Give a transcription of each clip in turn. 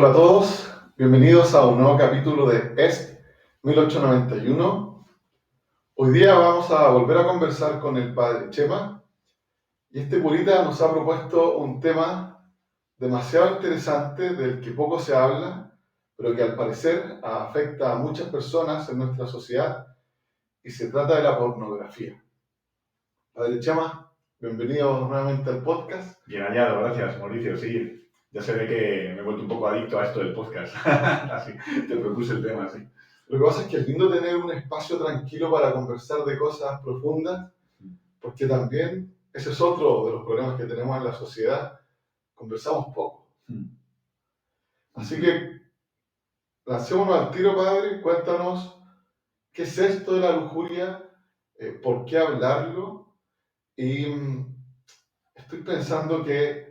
Hola a todos, bienvenidos a un nuevo capítulo de EST 1891. Hoy día vamos a volver a conversar con el padre Chema y este purita nos ha propuesto un tema demasiado interesante del que poco se habla, pero que al parecer afecta a muchas personas en nuestra sociedad y se trata de la pornografía. Padre Chema, bienvenido nuevamente al podcast. Bien hallado, gracias, Mauricio. Sí, ya se ve que me he vuelto un poco adicto a esto del podcast. Así, te propuse el tema, sí. Lo que pasa es que es lindo tener un espacio tranquilo para conversar de cosas profundas, porque también ese es otro de los problemas que tenemos en la sociedad. Conversamos poco. Así que lancémonos al tiro, padre. Cuéntanos qué es esto de la lujuria, por qué hablarlo. Y estoy pensando que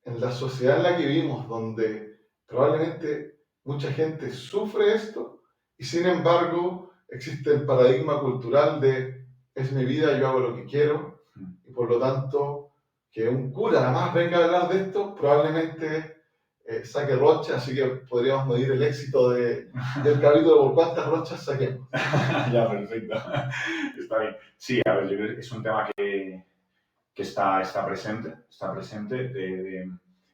en la sociedad en la que vivimos, donde probablemente mucha gente sufre esto, y sin embargo existe el paradigma cultural de es mi vida, yo hago lo que quiero, y por lo tanto que un cura nada más venga a hablar de esto, probablemente saque rocha, así que podríamos medir el éxito del capítulo por cuántas rochas saquemos. Ya, perfecto. Está bien. Sí, a ver, yo creo que es un tema que está presente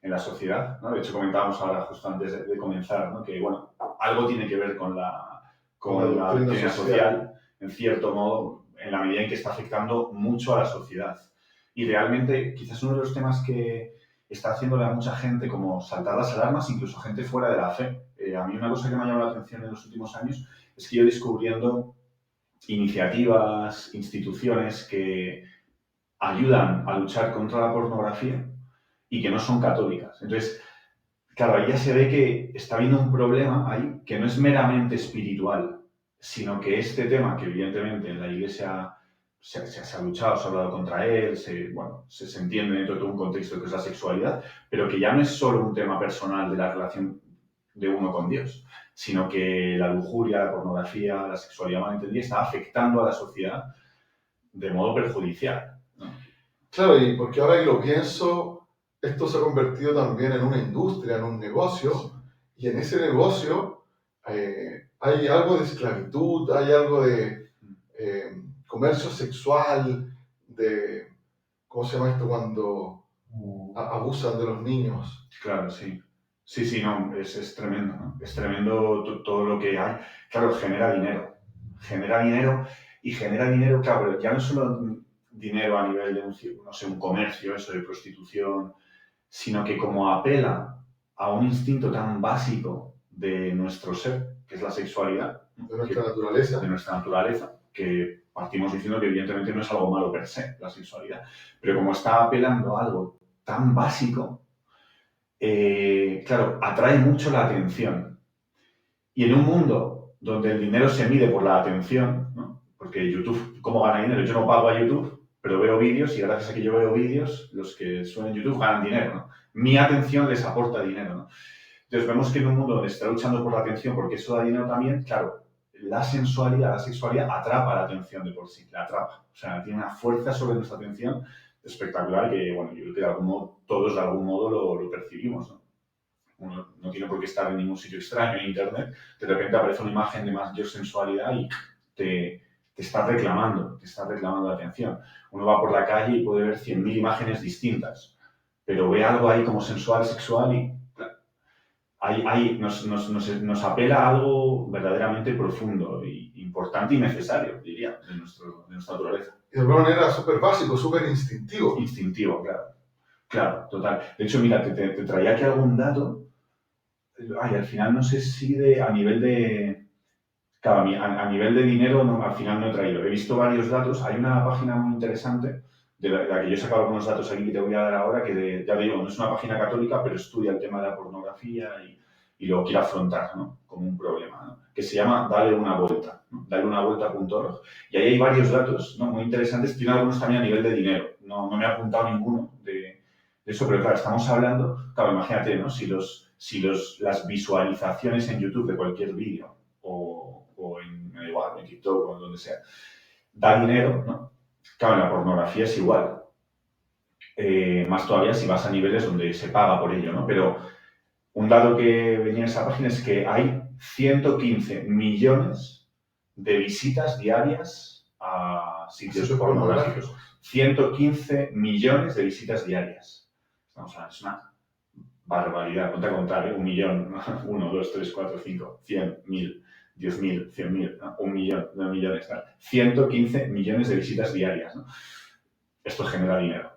en la sociedad, ¿no? De hecho, comentábamos ahora, justo antes de comenzar, ¿no? Que, bueno, algo tiene que ver con la doctrina social, en cierto modo, en la medida en que está afectando mucho a la sociedad. Y realmente, quizás uno de los temas que está haciéndole a mucha gente como saltar las alarmas, incluso gente fuera de la fe. A mí una cosa que me ha llamado la atención en los últimos años es que yo descubriendo iniciativas, instituciones que ayudan a luchar contra la pornografía y que no son católicas. Entonces, claro, ahí ya se ve que está habiendo un problema ahí que no es meramente espiritual, sino que este tema, que evidentemente en la Iglesia se ha luchado, se ha hablado contra él, se entiende dentro de todo un contexto que es la sexualidad, pero que ya no es solo un tema personal de la relación de uno con Dios, sino que la lujuria, la pornografía, la sexualidad malentendida está afectando a la sociedad de modo perjudicial, ¿no? Claro, y porque ahora que lo pienso, esto se ha convertido también en una industria, en un negocio, y en ese negocio hay algo de esclavitud, hay algo de comercio sexual, de, ¿cómo se llama esto? Cuando abusan de los niños. Claro, sí. Sí, no, es tremendo, ¿no? Es tremendo todo lo que hay. Claro, genera dinero. Y genera dinero, claro, pero ya no solo dinero a nivel de un comercio, eso de prostitución, sino que como apela a un instinto tan básico de nuestro ser, que es la sexualidad, de nuestra naturaleza, que partimos diciendo que evidentemente no es algo malo per se, la sexualidad, pero como está apelando a algo tan básico, claro, atrae mucho la atención. Y en un mundo donde el dinero se mide por la atención, ¿no? Porque YouTube, ¿cómo gana dinero? Yo no pago a YouTube, pero veo vídeos y gracias a que yo veo vídeos, los que suben en YouTube ganan dinero, ¿no? Mi atención les aporta dinero, ¿no? Entonces vemos que en un mundo donde se está luchando por la atención, porque eso da dinero también, claro, la sensualidad, la sexualidad atrapa la atención de por sí, la atrapa. O sea, tiene una fuerza sobre nuestra atención espectacular que, bueno, yo creo que de algún modo, todos de algún modo lo percibimos, ¿no? Uno no tiene por qué estar en ningún sitio extraño en internet, de repente aparece una imagen de mayor sensualidad y te está reclamando la atención. Uno va por la calle y puede ver 100.000 imágenes distintas, pero ve algo ahí como sensual, sexual y nos apela a algo verdaderamente profundo e importante y necesario, diría, de nuestra naturaleza. Y de alguna manera súper básico, súper instintivo. Instintivo, claro. Claro, total. De hecho, mira, te traía aquí algún dato. Ay, al final no sé si a nivel de... Claro, a nivel de dinero al final no he traído. He visto varios datos. Hay una página muy interesante de la que yo he sacado algunos datos aquí que te voy a dar ahora, que ya te digo, no es una página católica, pero estudia el tema de la pornografía y lo quiere afrontar, ¿no? Como un problema, ¿no? Que se llama Dale una vuelta, ¿no? Daleunavuelta.org. Y ahí hay varios datos, ¿no? Muy interesantes. Tiene algunos también a nivel de dinero. No me he apuntado ninguno de eso, pero claro, estamos hablando, claro, imagínate, ¿no? Si las visualizaciones en YouTube de cualquier vídeo o en, me da igual, en TikTok o en donde sea, da dinero, ¿no? Claro, en la pornografía es igual. Más todavía si vas a niveles donde se paga por ello, ¿no? Pero un dato que venía en esa página es que hay 115 millones de visitas diarias a sitios pornográficos. 115 millones de visitas diarias. Estamos hablando, es una barbaridad. Ponte a contar, 1 millón, 1, 2, 3, 4, 5, 100, 1000, 10.000, 100.000, ¿no? 1 millón, 2 millones, ¿no? 115 millones de visitas diarias, ¿no? Esto genera dinero,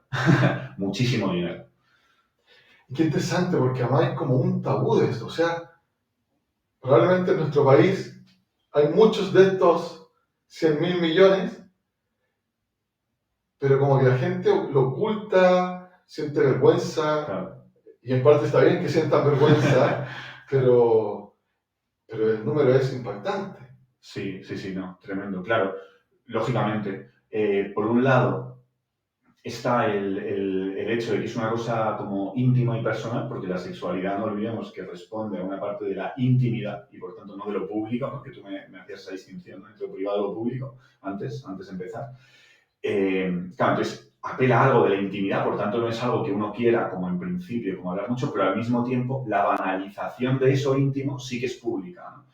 muchísimo dinero. Y qué interesante, porque además hay como un tabú de esto. O sea, probablemente en nuestro país hay muchos de estos 100.000 millones, pero como que la gente lo oculta, siente vergüenza, Claro. y en parte está bien que sientan vergüenza, pero el número es impactante. Sí, no, tremendo. Claro, lógicamente, por un lado está el hecho de que es una cosa como íntima y personal, porque la sexualidad, no olvidemos que responde a una parte de la intimidad y por tanto no de lo público, porque tú me hacías esa distinción, ¿no?, entre lo privado y lo público antes de empezar. Claro, entonces apela a algo de la intimidad, por tanto no es algo que uno quiera como en principio, como hablar mucho, pero al mismo tiempo la banalización de eso íntimo sí que es pública, ¿no?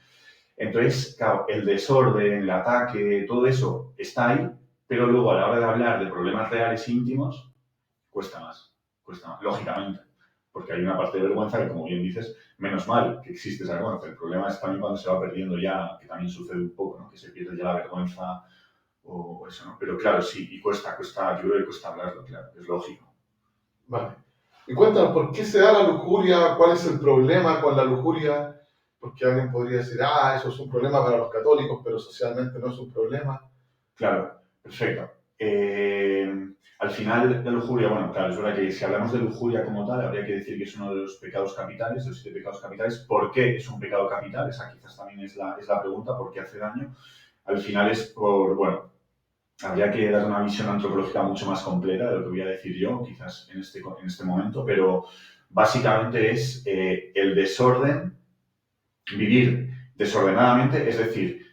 Entonces, claro, el desorden, el ataque, todo eso está ahí, pero luego a la hora de hablar de problemas reales íntimos, cuesta más, lógicamente, porque hay una parte de vergüenza que, como bien dices, menos mal que existe esa vergüenza. El problema es también cuando se va perdiendo ya, que también sucede un poco, ¿no?, que se pierde ya la vergüenza o eso, ¿no? Pero claro, sí, y cuesta, yo creo que cuesta hablarlo, claro, es lógico. Vale. Y cuéntanos, ¿por qué se da la lujuria? ¿Cuál es el problema con la lujuria? Porque alguien podría decir, eso es un problema para los católicos, pero socialmente no es un problema. Claro, perfecto. Al final, la lujuria, bueno, claro, es verdad que si hablamos de lujuria como tal, habría que decir que es uno de los pecados capitales, de los 7 pecados capitales. ¿Por qué es un pecado capital? Esa quizás también es la pregunta, ¿por qué hace daño? Al final es por, bueno, habría que dar una visión antropológica mucho más completa de lo que voy a decir yo, quizás en este momento, pero básicamente es el desorden, vivir desordenadamente, es decir,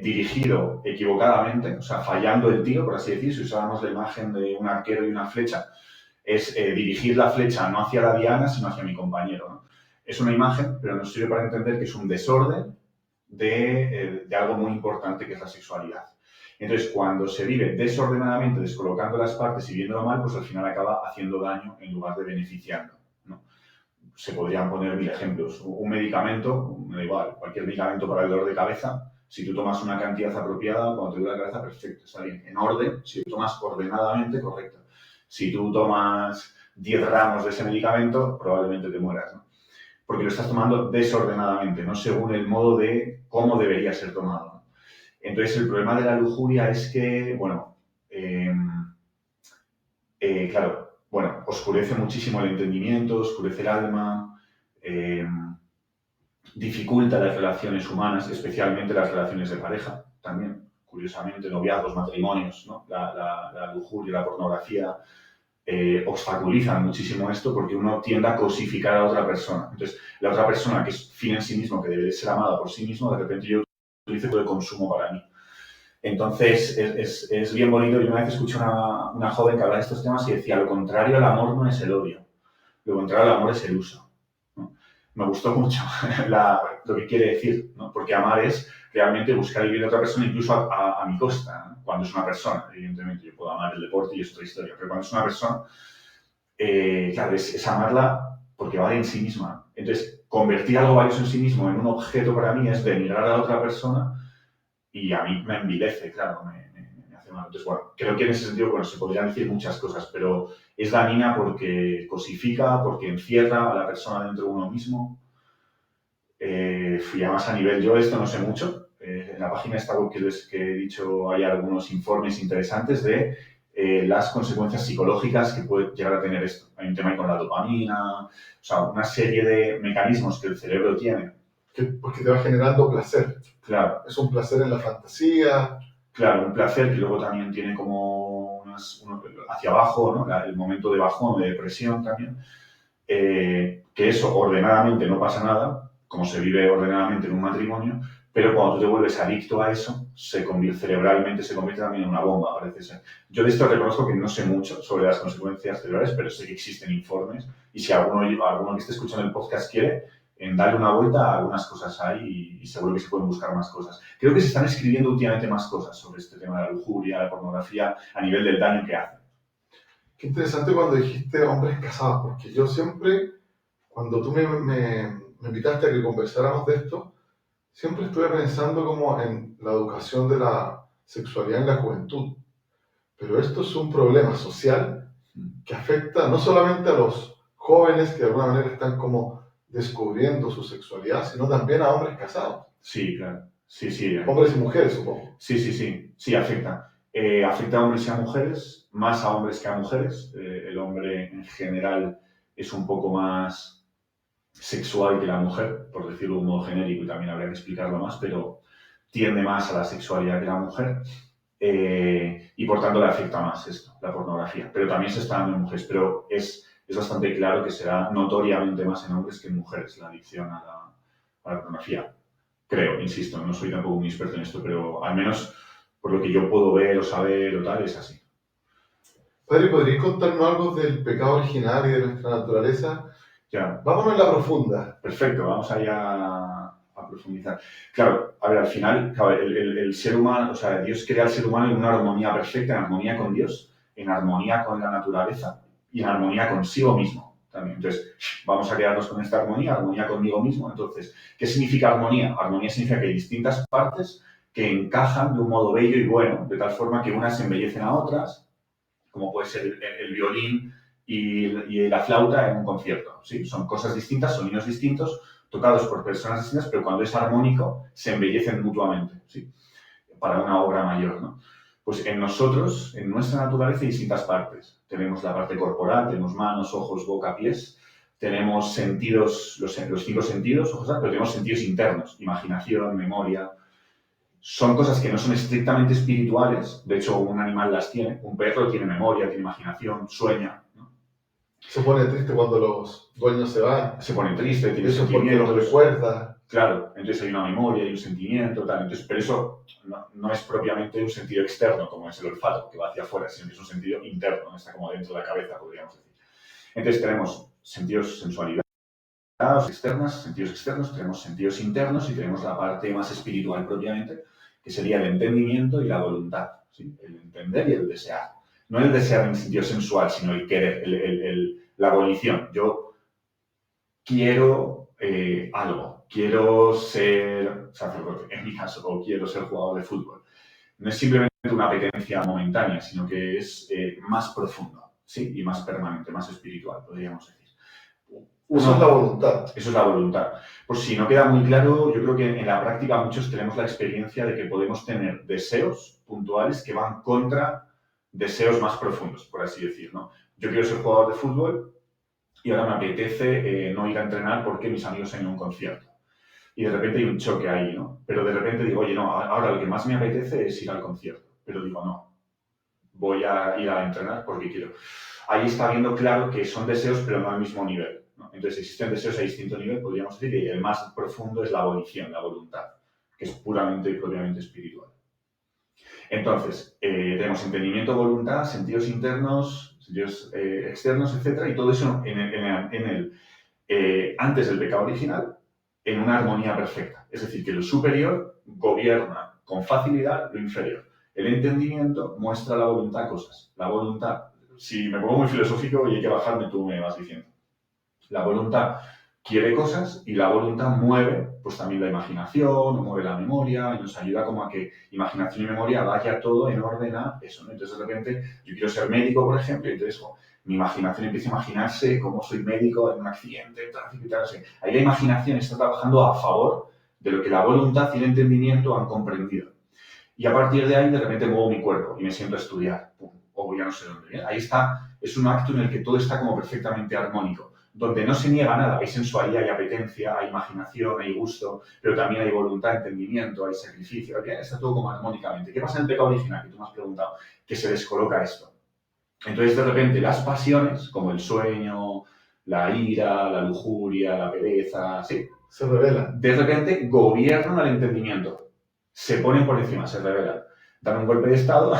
dirigido equivocadamente, o sea, fallando el tiro, por así decir, si usáramos la imagen de un arquero y una flecha, es dirigir la flecha no hacia la diana, sino hacia mi compañero, ¿no? Es una imagen, pero nos sirve para entender que es un desorden de algo muy importante que es la sexualidad. Entonces, cuando se vive desordenadamente, descolocando las partes y viéndolo mal, pues al final acaba haciendo daño en lugar de beneficiando, ¿no? Se podrían poner 1000 ejemplos. Un medicamento, me da igual, cualquier medicamento para el dolor de cabeza, si tú tomas una cantidad apropiada, cuando te duele la cabeza, perfecto, está bien. En orden, si tú tomas ordenadamente, correcto. Si tú tomas 10 gramos de ese medicamento, probablemente te mueras, ¿no? Porque lo estás tomando desordenadamente, no según el modo de cómo debería ser tomado, ¿no? Entonces, el problema de la lujuria es que, bueno, claro, bueno, oscurece muchísimo el entendimiento, oscurece el alma, dificulta las relaciones humanas, especialmente las relaciones de pareja, también, curiosamente, noviazgos, matrimonios, ¿no? La lujuria, la pornografía obstaculizan muchísimo esto porque uno tiende a cosificar a otra persona. Entonces, la otra persona, que es fin en sí mismo, que debe ser amada por sí mismo, de repente yo utilizo de consumo para mí. Entonces, es bien bonito. Yo una vez escuché una joven que hablaba de estos temas y decía, lo contrario al amor no es el odio, lo contrario al amor es el uso, ¿no? Me gustó mucho lo que quiere decir, ¿no? Porque amar es realmente buscar el bien de otra persona, incluso a mi costa, ¿no? Cuando es una persona, evidentemente, yo puedo amar el deporte y es otra historia, pero cuando es una persona, claro, es amarla porque vale en sí misma. Entonces, convertir algo valioso en sí mismo en un objeto para mí es denigrar a la otra persona y a mí me envilece, claro, me hace mal. Entonces, bueno, creo que en ese sentido, bueno, se podrían decir muchas cosas, pero es dañina porque cosifica, porque encierra a la persona dentro de uno mismo. Y además a nivel, yo esto no sé mucho, en la página esta web que he dicho hay algunos informes interesantes de las consecuencias psicológicas que puede llegar a tener esto. Hay un tema ahí con la dopamina, o sea, una serie de mecanismos que el cerebro tiene. Porque te va generando placer. Claro. Es un placer en la fantasía. Claro, un placer que luego también tiene como hacia abajo, ¿no? El momento de bajón, de depresión también. Que eso ordenadamente no pasa nada, como se vive ordenadamente en un matrimonio, pero cuando tú te vuelves adicto a eso, cerebralmente se convierte también en una bomba, parece ser. Yo de esto reconozco que no sé mucho sobre las consecuencias cerebrales, pero sé que existen informes y si alguno que esté escuchando el podcast quiere, en darle una vuelta a algunas cosas hay y seguro que se pueden buscar más cosas. Creo que se están escribiendo últimamente más cosas sobre este tema de la lujuria, la pornografía, a nivel del daño que hace. Qué interesante cuando dijiste hombres casados, porque yo siempre, cuando tú me invitaste a que conversáramos de esto, siempre estuve pensando como en la educación de la sexualidad en la juventud. Pero esto es un problema social que afecta no solamente a los jóvenes que de alguna manera están como descubriendo su sexualidad, sino también a hombres casados. Sí, claro. Sí. Hombres y mujeres, supongo. Sí, afecta. Afecta a hombres y a mujeres, más a hombres que a mujeres. El hombre en general es un poco más sexual que la mujer, por decirlo de un modo genérico, y también habría que explicarlo más, pero tiende más a la sexualidad que la mujer. Y por tanto le afecta más esto, la pornografía. Pero también se está dando en mujeres, pero es bastante claro que será notoriamente más en hombres que en mujeres la adicción a la pornografía. Creo, insisto, no soy tampoco un experto en esto, pero al menos por lo que yo puedo ver o saber o tal, es así. Padre, ¿podrías contarnos algo del pecado original y de nuestra naturaleza? Ya. Vámonos en la profunda. Perfecto, vamos allá a profundizar. Claro, a ver, al final, claro, el ser humano, o sea, Dios crea al ser humano en una armonía perfecta, en armonía con Dios, en armonía con la naturaleza y en armonía consigo mismo también. Entonces, vamos a quedarnos con esta armonía conmigo mismo. Entonces, ¿qué significa armonía? Armonía significa que hay distintas partes que encajan de un modo bello y bueno, de tal forma que unas se embellecen a otras, como puede ser el violín y la flauta en un concierto. ¿Sí? Son cosas distintas, sonidos distintos, tocados por personas distintas, pero cuando es armónico se embellecen mutuamente, ¿sí? Para una obra mayor, ¿no? Pues en nosotros, en nuestra naturaleza, hay distintas partes. Tenemos la parte corporal, tenemos manos, ojos, boca, pies. Tenemos sentidos, los 5 sentidos, ojos, pero tenemos sentidos internos, imaginación, memoria. Son cosas que no son estrictamente espirituales, de hecho un animal las tiene, un perro tiene memoria, tiene imaginación, sueña, ¿no? Se pone triste cuando los dueños se van. Se pone triste, tiene eso sentimientos. Porque los recuerda. Claro, entonces hay una memoria, hay un sentimiento, tal. Entonces, pero eso no es propiamente un sentido externo, como es el olfato, que va hacia afuera, sino que es un sentido interno, ¿no? Está como dentro de la cabeza, podríamos decir. Entonces tenemos sentidos sensualidad externas, sentidos externos, tenemos sentidos internos y tenemos la parte más espiritual propiamente, que sería el entendimiento y la voluntad, ¿sí? El entender y el desear. No el desear en sentido sensual, sino el querer, la volición. Yo quiero algo, quiero ser sacerdote, en mi caso, o quiero ser jugador de fútbol. No es simplemente una apetencia momentánea, sino que es más profundo, ¿sí? Y más permanente, más espiritual, podríamos decir. Eso es la voluntad. Eso es la voluntad. Por si no queda muy claro, yo creo que en la práctica muchos tenemos la experiencia de que podemos tener deseos puntuales que van contra deseos más profundos, por así decir, ¿no? Yo quiero ser jugador de fútbol y ahora me apetece no ir a entrenar porque mis amigos han ido a un concierto. Y de repente hay un choque ahí, ¿no? Pero de repente digo, oye, no, ahora lo que más me apetece es ir al concierto. Pero digo, no, voy a ir a entrenar porque quiero. Ahí está viendo claro que son deseos, pero no al mismo nivel, ¿no? Entonces existen deseos a distinto nivel, podríamos decir, y el más profundo es la volición, la voluntad, que es puramente y propiamente espiritual. Entonces, tenemos entendimiento, voluntad, sentidos internos, sentidos externos, etc. Y todo eso antes del pecado original, en una armonía perfecta. Es decir, que lo superior gobierna con facilidad lo inferior. El entendimiento muestra la voluntad a cosas. La voluntad, si me pongo muy filosófico y hay que bajarme, tú me vas diciendo. La voluntad quiere cosas y la voluntad mueve pues también la imaginación, mueve la memoria y nos ayuda como a que imaginación y memoria vaya todo en orden a eso, ¿no? Entonces de repente yo quiero ser médico, por ejemplo, y entonces mi imaginación empieza a imaginarse cómo soy médico en un accidente, tráfico y tal, así. Ahí la imaginación está trabajando a favor de lo que la voluntad y el entendimiento han comprendido. Y a partir de ahí, de repente muevo mi cuerpo y me siento a estudiar. O voy a no sé dónde. ¿Bien? Ahí está, es un acto en el que todo está como perfectamente armónico, donde no se niega nada. Hay sensualidad, hay apetencia, hay imaginación, hay gusto, pero también hay voluntad, entendimiento, hay sacrificio. ¿Bien? Está todo como armónicamente. ¿Qué pasa en el pecado original? Que tú me has preguntado. Que se descoloca esto. Entonces, de repente, las pasiones, como el sueño, la ira, la lujuria, la pereza, ¿sí? Se rebelan. De repente gobiernan al entendimiento. Se ponen por encima, se rebelan. Dan un golpe de estado,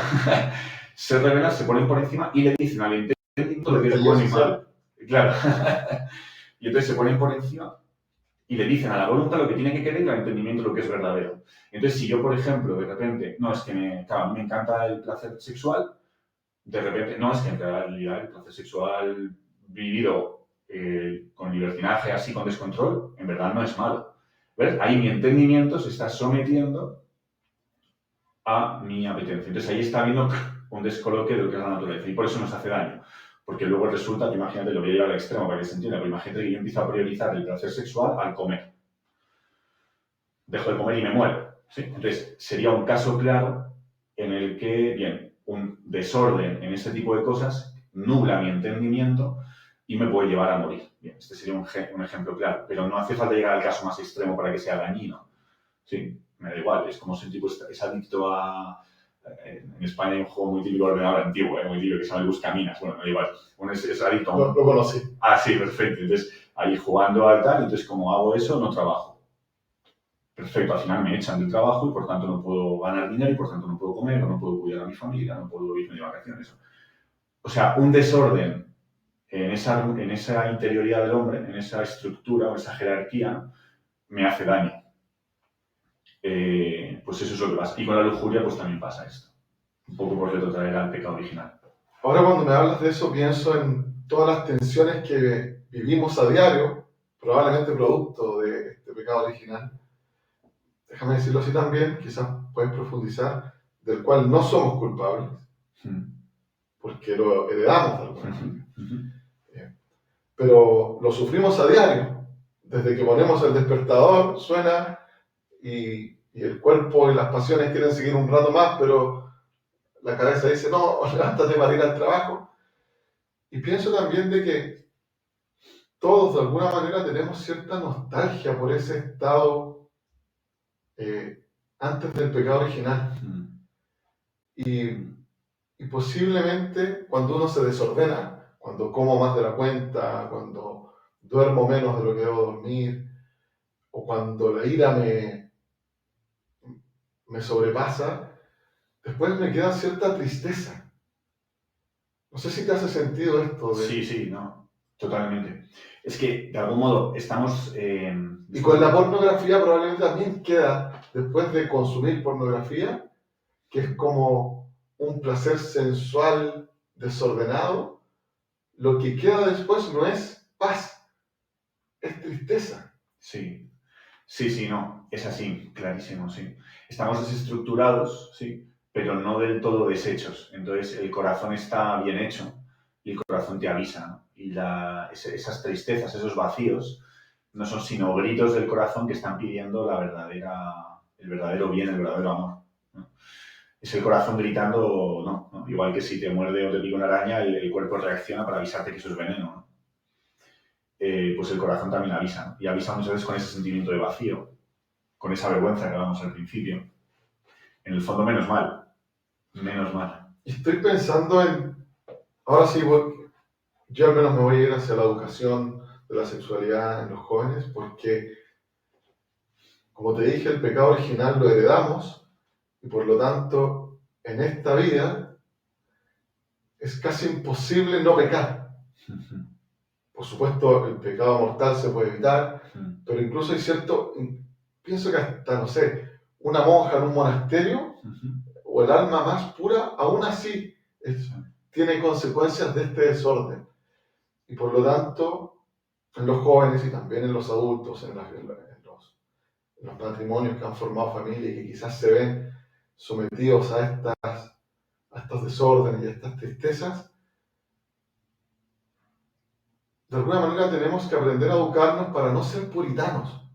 se rebelan, se ponen por encima y le dicen al entendimiento lo que es bueno y malo. Claro. Y entonces se ponen por encima y le dicen a la voluntad lo que tiene que querer y al entendimiento lo que es verdadero. Entonces, si yo, por ejemplo, de repente, no, es que me encanta el placer sexual, de repente, no, es que en realidad el placer sexual vivido con libertinaje, así con descontrol, en verdad no es malo. ¿Ves? Ahí mi entendimiento se está sometiendo a mi apetencia. Entonces ahí está habiendo un descoloque de lo que es la naturaleza y por eso nos hace daño. Porque luego resulta que, imagínate, lo voy a llevar al extremo para que se entienda, pero imagínate que yo empiezo a priorizar el placer sexual al comer. Dejo de comer y me muero. ¿Sí? Entonces sería un caso claro en el que, bien, un desorden en este tipo de cosas nubla mi entendimiento y me puede llevar a morir. Bien, este sería un ejemplo claro, pero no hace falta llegar al caso más extremo para que sea dañino. Sí, me da igual, es como si un tipo es adicto a... En España hay un juego muy típico de ordenador antiguo, muy típico, que se llama el Buscaminas. Bueno, me da igual. Uno es adicto a un... Lo conocí. Ah, sí, perfecto. Entonces, ahí jugando al tal, entonces como hago eso, no trabajo. Perfecto, al final me echan del trabajo y por tanto no puedo ganar dinero y por tanto no puedo comer, no puedo cuidar a mi familia, no puedo irme de vacaciones. O sea, un desorden en esa interioridad del hombre, en esa estructura o esa jerarquía, me hace daño. Pues eso es lo que pasa. Y con la lujuria pues también pasa esto. Un poco por retrotraer al pecado original. Ahora cuando me hablas de eso pienso en todas las tensiones que vivimos a diario, probablemente producto de este pecado original. Déjame decirlo así también, quizás puedes profundizar, del cual no somos culpables, porque lo heredamos de alguna manera. Pero lo sufrimos a diario. Desde que ponemos el despertador, suena y el cuerpo y las pasiones quieren seguir un rato más, pero la cabeza dice, no, levántate para ir al trabajo. Y pienso también de que todos de alguna manera tenemos cierta nostalgia por ese estado antes del pecado original. Y posiblemente cuando uno se desordena, cuando como más de la cuenta, cuando duermo menos de lo que debo dormir, o cuando la ira me sobrepasa, después me queda cierta tristeza. No sé si te hace sentido esto. Sí, no, totalmente. Es que, de algún modo, estamos... Y con la pornografía probablemente también queda, después de consumir pornografía, que es como un placer sensual desordenado, lo que queda después no es paz, es tristeza. Sí, no, es así, clarísimo, sí. Estamos desestructurados, sí, pero no del todo deshechos. Entonces el corazón está bien hecho y el corazón te avisa, ¿no? Y esas tristezas, esos vacíos, no son sino gritos del corazón que están pidiendo el verdadero bien, el verdadero amor, ¿no? Es el corazón gritando, no. Igual que si te muerde o te pica una araña, el cuerpo reacciona para avisarte que eso es veneno, ¿no? Pues el corazón también avisa, ¿no? Y avisa muchas veces con ese sentimiento de vacío, con esa vergüenza que hablamos al principio. En el fondo, menos mal. Y estoy pensando ahora sí, yo al menos me voy a ir hacia la educación de la sexualidad en los jóvenes, porque, como te dije, el pecado original lo heredamos, y por lo tanto, en esta vida, es casi imposible no pecar. Por supuesto, el pecado mortal se puede evitar, pero incluso hay pienso que hasta, no sé, una monja en un monasterio, o el alma más pura, aún así tiene consecuencias de este desorden. Y por lo tanto, en los jóvenes y también en los adultos, en los matrimonios que han formado familia y que quizás se ven sometidos a estos desórdenes y a estas tristezas, de alguna manera tenemos que aprender a educarnos para no ser puritanos,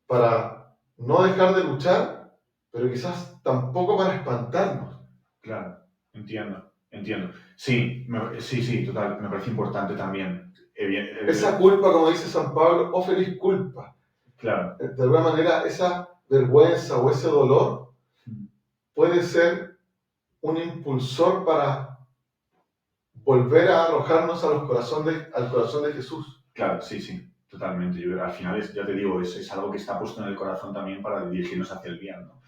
para no dejar de luchar, pero quizás tampoco para espantarnos. Claro, entiendo. Sí, total, me parece importante también. Esa culpa, como dice San Pablo, oh feliz culpa. Claro. De alguna manera, esa vergüenza o ese dolor puede ser un impulsor para volver a arrojarnos al corazón de Jesús. Claro, sí, Totalmente. Yo creo que al final, ya te digo, es algo que está puesto en el corazón también para dirigirnos hacia el bien, ¿no?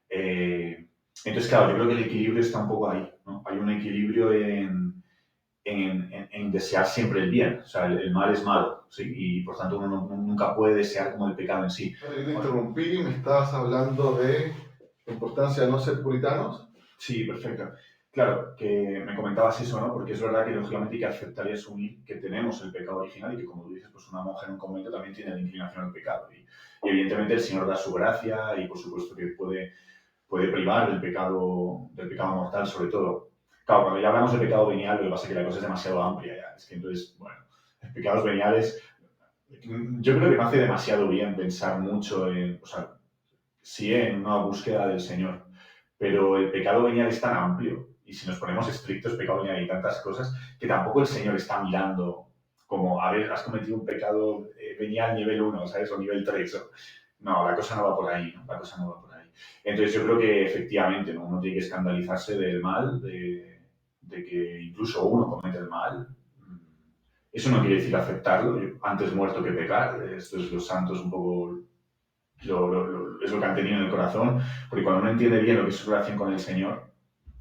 Entonces, claro, yo creo que el equilibrio está un poco ahí, ¿no? Hay un equilibrio en desear siempre el bien. O sea, el mal es malo, ¿sí? Y por tanto uno nunca puede desear como el pecado en sí. Yo te interrumpí, me estabas hablando de la importancia de no ser puritanos. Sí, perfecto. Claro, que me comentabas eso, ¿no? Porque es verdad que lógicamente hay que aceptar y asumir que tenemos el pecado original y que, como tú dices, pues una monja en un convento también tiene la inclinación al pecado. Y evidentemente el Señor da su gracia y por supuesto que puede privar del pecado mortal, sobre todo. Claro, cuando ya hablamos de pecado venial, lo que pasa es que la cosa es demasiado amplia ya. Es que entonces, bueno, pecados veniales, yo creo que me hace demasiado bien pensar mucho en, o sea, sí en una búsqueda del Señor, pero el pecado venial es tan amplio y si nos ponemos estrictos, pecado venial y tantas cosas, que tampoco el Señor está mirando como, a ver, has cometido un pecado venial nivel 1, ¿sabes? O nivel 3. No, la cosa no va por ahí, ¿no? La cosa no va por ahí. Entonces yo creo que efectivamente, ¿no? Uno tiene que escandalizarse del mal, de que incluso uno comete el mal. Eso no quiere decir aceptarlo, antes muerto que pecar. Esto es los santos un poco es lo que han tenido en el corazón, porque cuando uno entiende bien lo que es su relación con el Señor,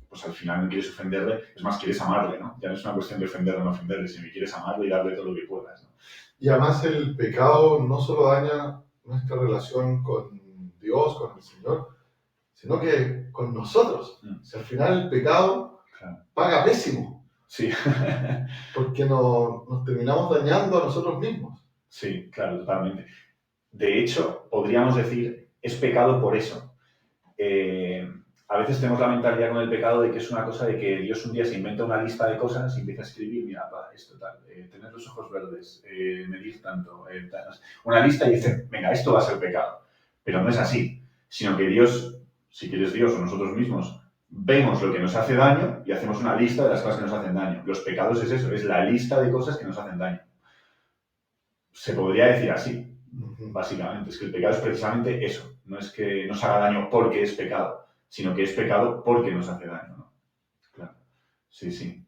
pues al final no quieres ofenderle, es más, quieres amarle, ¿no? Ya no es una cuestión de ofenderle o no ofenderle, sino que quieres amarle y darle todo lo que puedas, ¿no? Y además el pecado no solo daña nuestra relación con Dios, con el Señor, sino que con nosotros. Si al final el pecado paga pésimo. Sí. Porque nos terminamos dañando a nosotros mismos. Sí, claro, totalmente. De hecho, podríamos decir, es pecado por eso. A veces tenemos la mentalidad con el pecado de que es una cosa de que Dios un día se inventa una lista de cosas y empieza a escribir, mira, esto tal, tener los ojos verdes, medir tanto, una lista y dice, venga, esto va a ser pecado. Pero no es así, sino que Dios, si quieres Dios o nosotros mismos, vemos lo que nos hace daño y hacemos una lista de las cosas que nos hacen daño. Los pecados es eso, es la lista de cosas que nos hacen daño. Se podría decir así, básicamente. Es que el pecado es precisamente eso. No es que nos haga daño porque es pecado, sino que es pecado porque nos hace daño, ¿no? Claro. Sí, sí.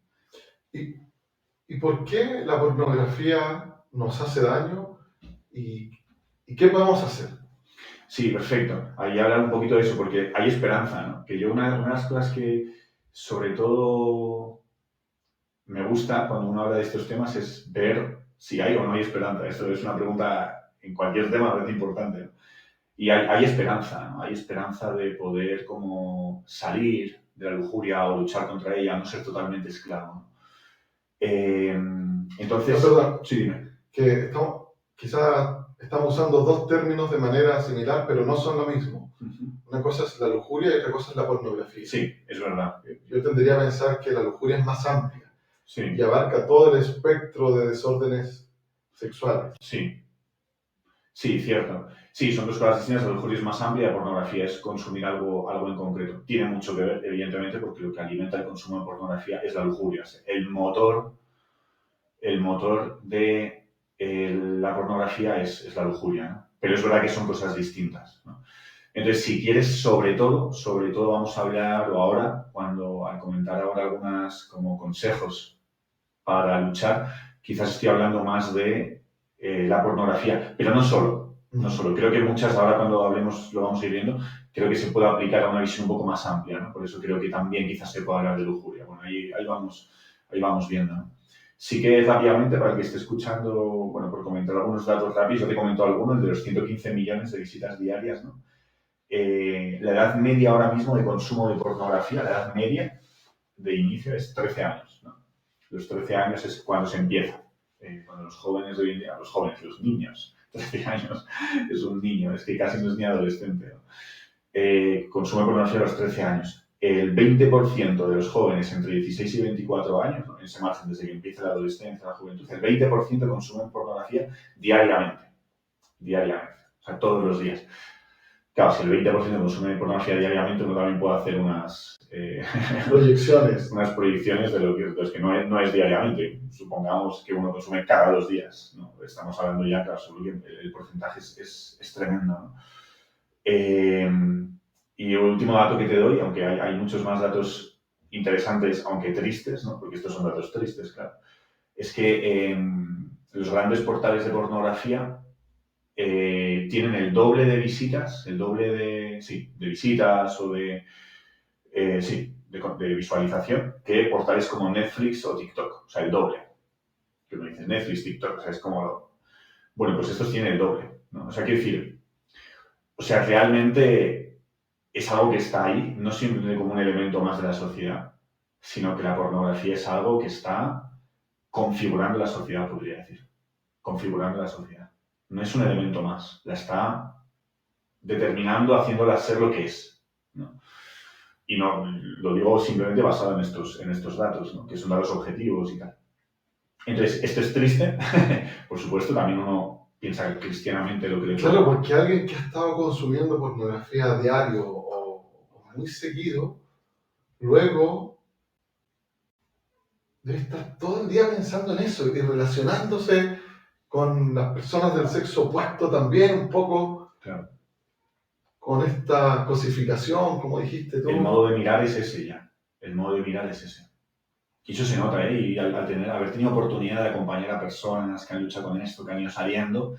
¿Y por qué la pornografía nos hace daño? ¿Y qué podemos hacer? Sí, perfecto. Ahí hablar un poquito de eso, porque hay esperanza, ¿no? Que yo una de las cosas que sobre todo me gusta cuando uno habla de estos temas es ver si hay o no hay esperanza. Esto es una pregunta en cualquier tema, me parece importante, ¿no? Y hay esperanza, ¿no? Hay esperanza de poder como salir de la lujuria o luchar contra ella, no ser totalmente esclavo, ¿no? Entonces... No, perdón, sí, dime. Que quizás estamos usando dos términos de manera similar, pero no son lo mismo. Una cosa es la lujuria y otra cosa es la pornografía. Sí, es verdad. Yo tendría a pensar que la lujuria es más amplia, sí, y abarca todo el espectro de desórdenes sexuales. Sí. Sí, cierto. Sí, son dos cosas distintas. La lujuria es más amplia, la pornografía es consumir algo en concreto. Tiene mucho que ver, evidentemente, porque lo que alimenta el consumo de pornografía es la lujuria. El motor de la pornografía es la lujuria, ¿no? Pero es verdad que son cosas distintas, ¿no? Entonces, si quieres, sobre todo vamos a hablar, o ahora, al comentar ahora algunos como consejos para luchar, quizás estoy hablando más de la pornografía, pero no solo. Creo que muchas, ahora cuando hablemos lo vamos a ir viendo, creo que se puede aplicar a una visión un poco más amplia, ¿no? Por eso creo que también quizás se pueda hablar de lujuria. Bueno, ahí vamos viendo, ¿no? Sí que rápidamente, para el que esté escuchando, bueno, por comentar algunos datos rápidos, yo te comento algunos de los 115 millones de visitas diarias, ¿no? La edad media ahora mismo de consumo de pornografía, la edad media de inicio es 13 años, ¿no? Los 13 años es cuando se empieza. Cuando los jóvenes de hoy en día, los niños, 13 años es un niño, es que casi no es ni adolescente, ¿no? Consume pornografía a los 13 años. El 20% de los jóvenes entre 16 y 24 años, ¿no? En ese margen desde que empieza la adolescencia, la juventud, el 20% consumen pornografía diariamente. O sea, todos los días. Claro, si el 20% consume pornografía diariamente, uno también puede hacer unas proyecciones de lo que no es diariamente. Supongamos que uno consume cada 2 días, ¿no? Estamos hablando ya, claro, solo que el porcentaje es tremendo, ¿no? Y el último dato que te doy, aunque hay muchos más datos interesantes, aunque tristes, ¿no? Porque estos son datos tristes, claro, es que los grandes portales de pornografía tienen el doble de visitas, de visitas o de visualización que portales como Netflix o TikTok, o sea, el doble. Que uno dice Netflix, TikTok, o sea, es como... Bueno, pues estos tienen el doble, ¿no? O sea, quiero decir, o sea, realmente es algo que está ahí, no simplemente como un elemento más de la sociedad, sino que la pornografía es algo que está configurando la sociedad, podría decir. Configurando la sociedad. No es un elemento más, la está determinando, haciéndola ser lo que es, ¿no? Y no lo digo simplemente basado en estos datos, ¿no? Que son datos objetivos y tal. Entonces, esto es triste, por supuesto, también uno piensa cristianamente lo que le Claro, porque alguien que ha estado consumiendo pornografía a diario o muy seguido, luego debe estar todo el día pensando en eso y relacionándose con las personas del sexo opuesto también un poco, claro, con esta cosificación, como dijiste tú. el modo de mirar es ese ya. El modo de mirar es ese. Y eso se nota, ¿eh? Y haber tenido oportunidad de acompañar a personas que han luchado con esto, que han ido saliendo,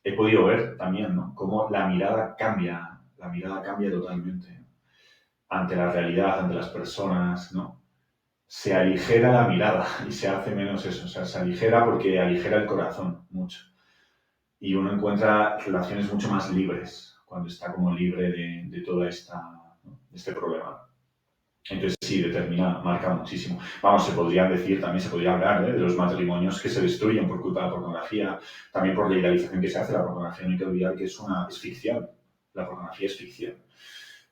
he podido ver también, ¿no? Cómo la mirada cambia totalmente, ¿no? Ante la realidad, ante las personas, ¿no? Se aligera la mirada y se hace menos eso, o sea, se aligera porque aligera el corazón mucho. Y uno encuentra relaciones mucho más libres cuando está como libre de toda esta, ¿no? De este problema. Entonces sí, marca muchísimo. Vamos, se podría decir, también se podría hablar, ¿eh? De los matrimonios que se destruyen por culpa de la pornografía, también por la idealización que se hace de la pornografía. No hay que olvidar que es ficción. La pornografía es ficción.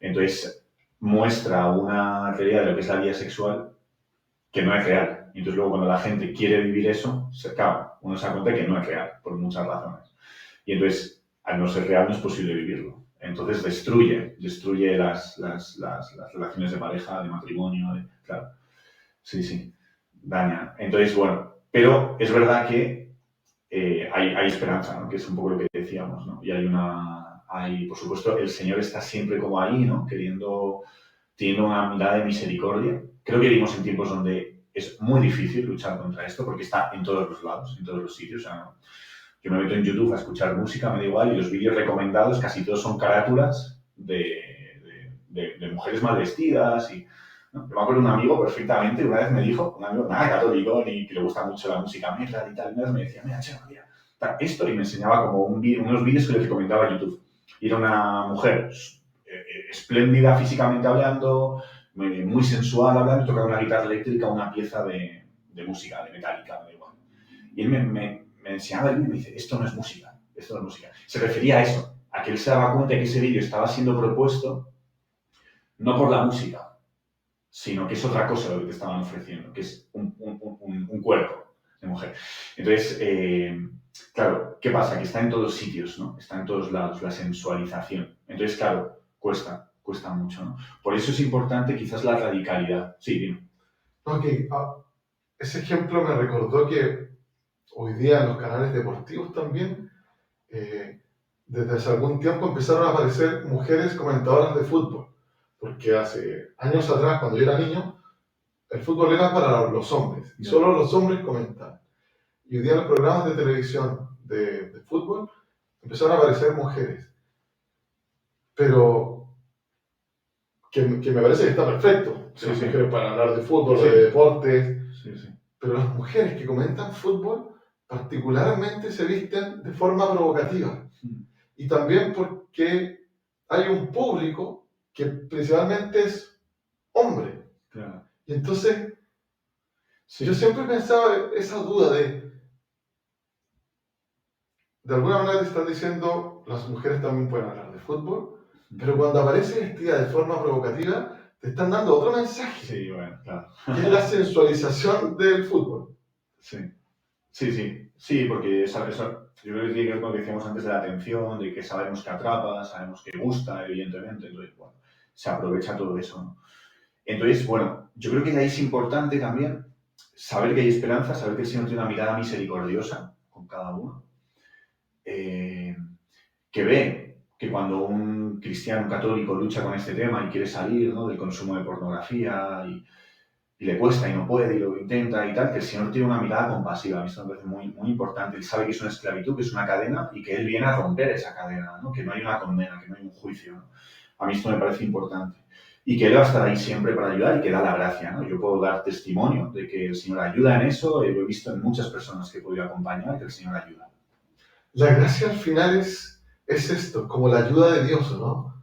Entonces muestra una realidad de lo que es la vida sexual que no es real. Y entonces luego cuando la gente quiere vivir eso, se acaba. Uno se da cuenta que no es real, por muchas razones. Y entonces, al no ser real, no es posible vivirlo. Entonces destruye las relaciones de pareja, de matrimonio, claro. Sí, daña. Entonces, bueno, pero es verdad que hay esperanza, ¿no? Que es un poco lo que decíamos, ¿no? Y por supuesto, el Señor está siempre como ahí, ¿no? Teniendo una mirada de misericordia. Creo que vivimos en tiempos donde es muy difícil luchar contra esto porque está en todos los lados, en todos los sitios. O sea, ¿no? Yo me meto en YouTube a escuchar música, me da igual, y los vídeos recomendados casi todos son carátulas de mujeres mal vestidas. Y, ¿no? Yo me acuerdo de un amigo perfectamente, una vez me dijo, un amigo nada católico, ni que le gusta mucho la música metal y tal, una vez me decía, mira, Chema, mira, esto, y me enseñaba como unos vídeos que le recomendaba a YouTube. Y era una mujer espléndida físicamente hablando, muy sensual hablando, tocaba una guitarra eléctrica, una pieza de música, de metálica, me da igual. Y él me enseñaba el vídeo y me dice, esto no es música, esto no es música. Se refería a eso, a que él se daba cuenta de que ese vídeo estaba siendo propuesto no por la música, sino que es otra cosa lo que te estaban ofreciendo, que es un cuerpo de mujer. Entonces, claro, ¿qué pasa? Que está en todos sitios, ¿no? Está en todos lados, la sensualización. Entonces, claro, cuesta mucho, ¿no? Por eso es importante quizás la radicalidad. Sí, dime. Ok, ese ejemplo me recordó que hoy día en los canales deportivos también, desde hace algún tiempo empezaron a aparecer mujeres comentadoras de fútbol, porque hace años atrás, cuando yo era niño, el fútbol era para los hombres, y solo los hombres comentaban. Y hoy día en los programas de televisión de fútbol empezaron a aparecer mujeres, pero que me parece que está perfecto, Sí, las sí. mujeres para hablar de fútbol, Sí. de deportes, Sí. pero las mujeres que comentan fútbol particularmente se visten de forma provocativa. Y también porque hay un público que principalmente es hombre. Claro. Y entonces, yo siempre pensaba esa duda de alguna manera te están diciendo, las mujeres también pueden hablar de fútbol, pero cuando aparece vestida de forma provocativa, te están dando otro mensaje. Sí, bueno, claro. Que es la sensualización del fútbol. Sí, porque eso, yo creo que tiene que ver con lo que decíamos antes de la atención, de que sabemos que atrapa, sabemos que gusta, evidentemente, entonces, bueno, se aprovecha todo eso, ¿no? Entonces, bueno, yo creo que ahí es importante también saber que hay esperanza, saber que el Señor tiene una mirada misericordiosa con cada uno, que ve que cuando un cristiano católico lucha con este tema y quiere salir, ¿no? Del consumo de pornografía le cuesta y no puede y lo intenta y tal, que el Señor tiene una mirada compasiva. A mí eso me parece muy, muy importante. Él sabe que es una esclavitud, que es una cadena y que Él viene a romper esa cadena, ¿no? Que no hay una condena, que no hay un juicio, ¿no? A mí esto me parece importante. Y que Él va a estar ahí siempre para ayudar y que da la gracia, ¿no? Yo puedo dar testimonio de que el Señor ayuda en eso, lo he visto en muchas personas que he podido acompañar, que el Señor ayuda. La gracia al final es esto, como la ayuda de Dios, ¿no?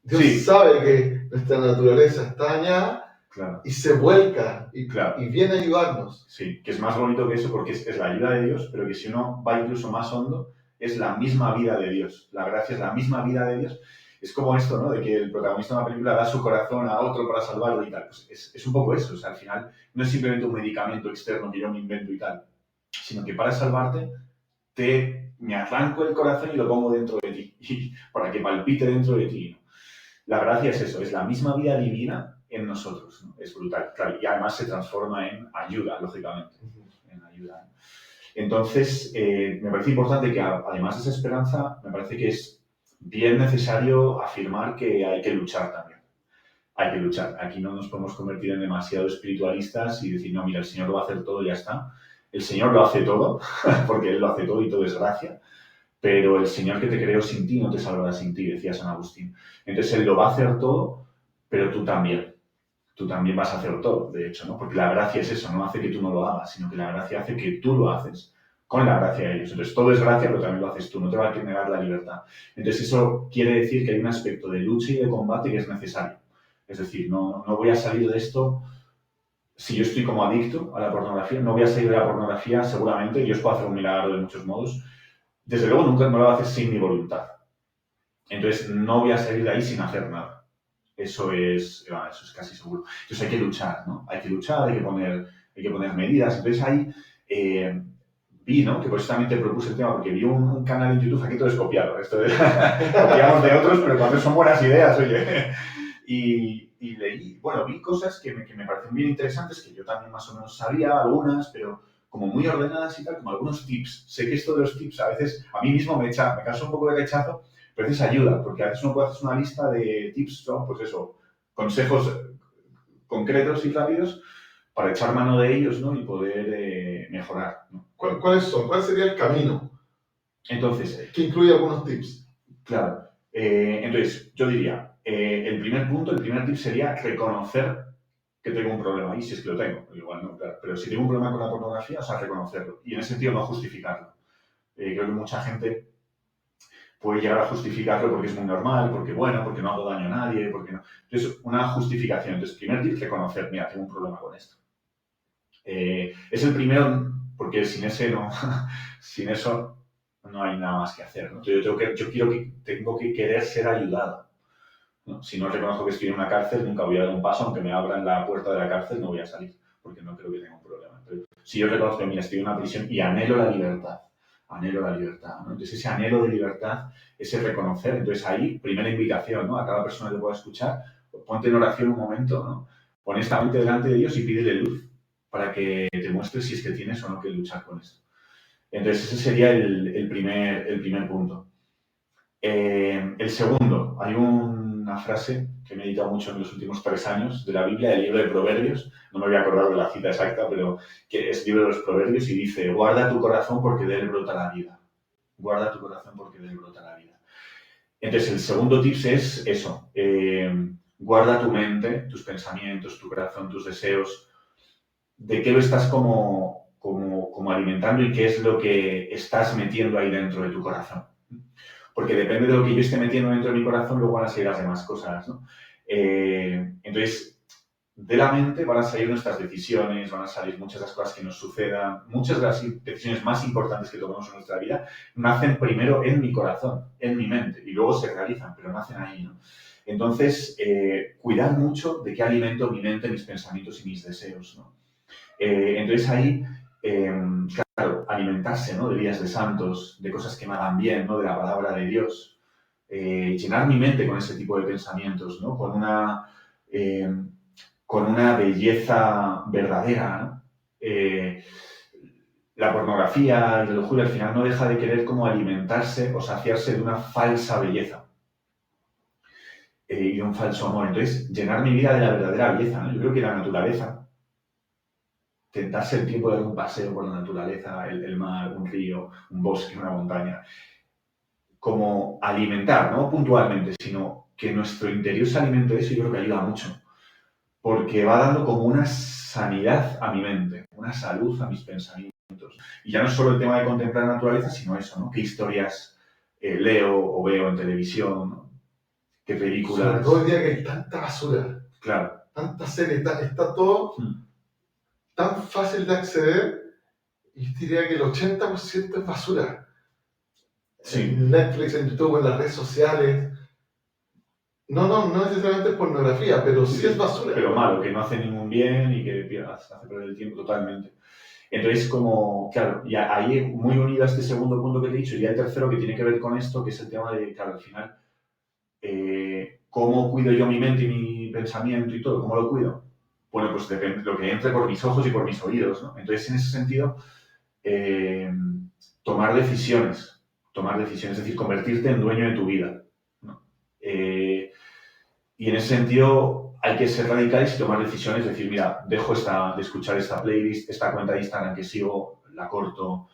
Dios Sí. sabe que nuestra naturaleza está dañada, claro, y se vuelca y, claro, y viene a ayudarnos. Sí, que es más bonito que eso porque es la ayuda de Dios, pero que si uno va incluso más hondo, es la misma vida de Dios. La gracia es la misma vida de Dios. Es como esto, ¿no? De que el protagonista de una película da su corazón a otro para salvarlo y tal. Pues es un poco eso. O sea, al final no es simplemente un medicamento externo que yo me invento y tal, sino que para salvarte me arranco el corazón y lo pongo dentro de ti, y para que palpite dentro de ti, ¿no? La gracia es eso, es la misma vida divina en nosotros, ¿no? Es brutal, claro, y además se transforma en ayuda, lógicamente, en ayuda, ¿no? Entonces, me parece importante que además de esa esperanza, me parece que es bien necesario afirmar que hay que luchar también. Hay que luchar. Aquí no nos podemos convertir en demasiado espiritualistas y decir, no, mira, el Señor lo va a hacer todo y ya está. El Señor lo hace todo, porque Él lo hace todo y todo es gracia. Pero el Señor que te creó sin ti no te salvará sin ti, decía San Agustín. Entonces Él lo va a hacer todo, pero tú también. Tú también vas a hacer todo, de hecho, ¿no? Porque la gracia es eso, no hace que tú no lo hagas, sino que la gracia hace que tú lo haces con la gracia de ellos. Entonces todo es gracia, pero también lo haces tú, no te va a negar la libertad. Entonces eso quiere decir que hay un aspecto de lucha y de combate que es necesario. Es decir, no voy a salir de esto si yo estoy como adicto a la pornografía, no voy a salir de la pornografía seguramente, Dios puede hacer un milagro de muchos modos. Desde luego nunca me lo va a hacer sin mi voluntad. Entonces no voy a salir de ahí sin hacer nada. Eso es casi seguro. Entonces hay que luchar, ¿no? Hay que luchar, hay que poner medidas. Entonces ahí vi, ¿no? Que por eso también te propuse el tema, porque vi un canal en YouTube, aquí todo es copiado. Esto de, copiamos de otros, pero cuando son buenas ideas, oye. Y leí, bueno, vi cosas que me parecen bien interesantes, que yo también más o menos sabía algunas, pero como muy ordenadas y tal, como algunos tips. Sé que esto de los tips a veces a mí mismo me causa un poco de rechazo, pero a veces ayuda, porque a veces uno puede hacer una lista de tips, ¿no? Pues eso, consejos concretos y rápidos para echar mano de ellos, ¿no? Y poder mejorar, ¿no? ¿Cuáles son? ¿Cuál sería el camino? Entonces, que incluye algunos tips. Claro. Entonces, yo diría, el primer tip sería reconocer que tengo un problema. Y si es que lo tengo, igual no, claro. Pero si tengo un problema con la pornografía, o sea, reconocerlo. Y en ese sentido no justificarlo. Creo que mucha gente puede llegar a justificarlo porque es muy normal, porque bueno, porque no hago daño a nadie, porque no. Entonces, una justificación. Entonces, primer tip, reconocer, mira, tengo un problema con esto. Es el primero, porque sin eso no hay nada más que hacer, ¿no? Yo tengo que querer ser ayudado, ¿no? Si no reconozco que estoy en una cárcel, nunca voy a dar un paso, aunque me abran la puerta de la cárcel, no voy a salir, porque no creo que tenga un problema. Pero si yo reconozco que, mira, estoy en una prisión y anhelo la libertad, ¿no? Entonces ese anhelo de libertad, ese reconocer, entonces ahí, primera invitación, ¿no? A cada persona que pueda escuchar, ponte en oración un momento, ¿no? Honestamente delante de Dios y pídele luz para que te muestre si es que tienes o no que luchar con esto. Entonces ese sería el primer punto. El segundo, hay una frase que he meditado mucho en los últimos 3 años de la Biblia, del libro de Proverbios, no me voy a acordar de la cita exacta, pero que es el libro de los Proverbios y dice, guarda tu corazón porque de él brota la vida. Guarda tu corazón porque de él brota la vida. Entonces el segundo tip es eso, guarda tu mente, tus pensamientos, tu corazón, tus deseos, de qué lo estás como alimentando y qué es lo que estás metiendo ahí dentro de tu corazón. Porque depende de lo que yo esté metiendo dentro de mi corazón, luego van a salir las demás cosas, ¿no? Entonces, de la mente van a salir nuestras decisiones, van a salir muchas de las cosas que nos sucedan, muchas de las decisiones más importantes que tomamos en nuestra vida nacen primero en mi corazón, en mi mente, y luego se realizan, pero nacen ahí, ¿no? Entonces, cuidar mucho de qué alimento mi mente, mis pensamientos y mis deseos, ¿no? Entonces ahí, claro, alimentarse, ¿no? De vidas de santos, de cosas que me hagan bien, ¿no? De la palabra de Dios. Llenar mi mente con ese tipo de pensamientos, ¿no? Con una belleza verdadera, ¿no? La pornografía y la lujuria al final no deja de querer como alimentarse o saciarse de una falsa belleza y de un falso amor. Entonces, llenar mi vida de la verdadera belleza, ¿no? Yo creo que la naturaleza darse el tiempo de dar un paseo por la naturaleza, el mar, un río, un bosque, una montaña, como alimentar, no puntualmente, sino que nuestro interior se alimente de eso, yo creo que ayuda mucho, porque va dando como una sanidad a mi mente, una salud a mis pensamientos. Y ya no es solo el tema de contemplar la naturaleza, sino eso, ¿no? ¿Qué historias leo o veo en televisión? ¿No? ¿Qué películas? Sobre todo el día que hay tanta basura, claro, tanta serie, está todo tan fácil de acceder, y diría que el 80% es basura. Sí. En Netflix, en YouTube, en las redes sociales. No necesariamente es pornografía, pero sí es basura. Pero malo, que no hace ningún bien y que hace perder el tiempo totalmente. Entonces, como, claro, y ahí muy unido a este segundo punto que te he dicho, y el tercero que tiene que ver con esto, que es el tema de, claro, al final, ¿cómo cuido yo mi mente y mi pensamiento y todo? ¿Cómo lo cuido? Bueno, pues depende de lo que entre por mis ojos y por mis oídos, ¿no? Entonces, en ese sentido, tomar decisiones, es decir, convertirte en dueño de tu vida, ¿no? Y en ese sentido hay que ser radicales y tomar decisiones, decir, mira, dejo de escuchar esta playlist, esta cuenta de Instagram que sigo, la corto,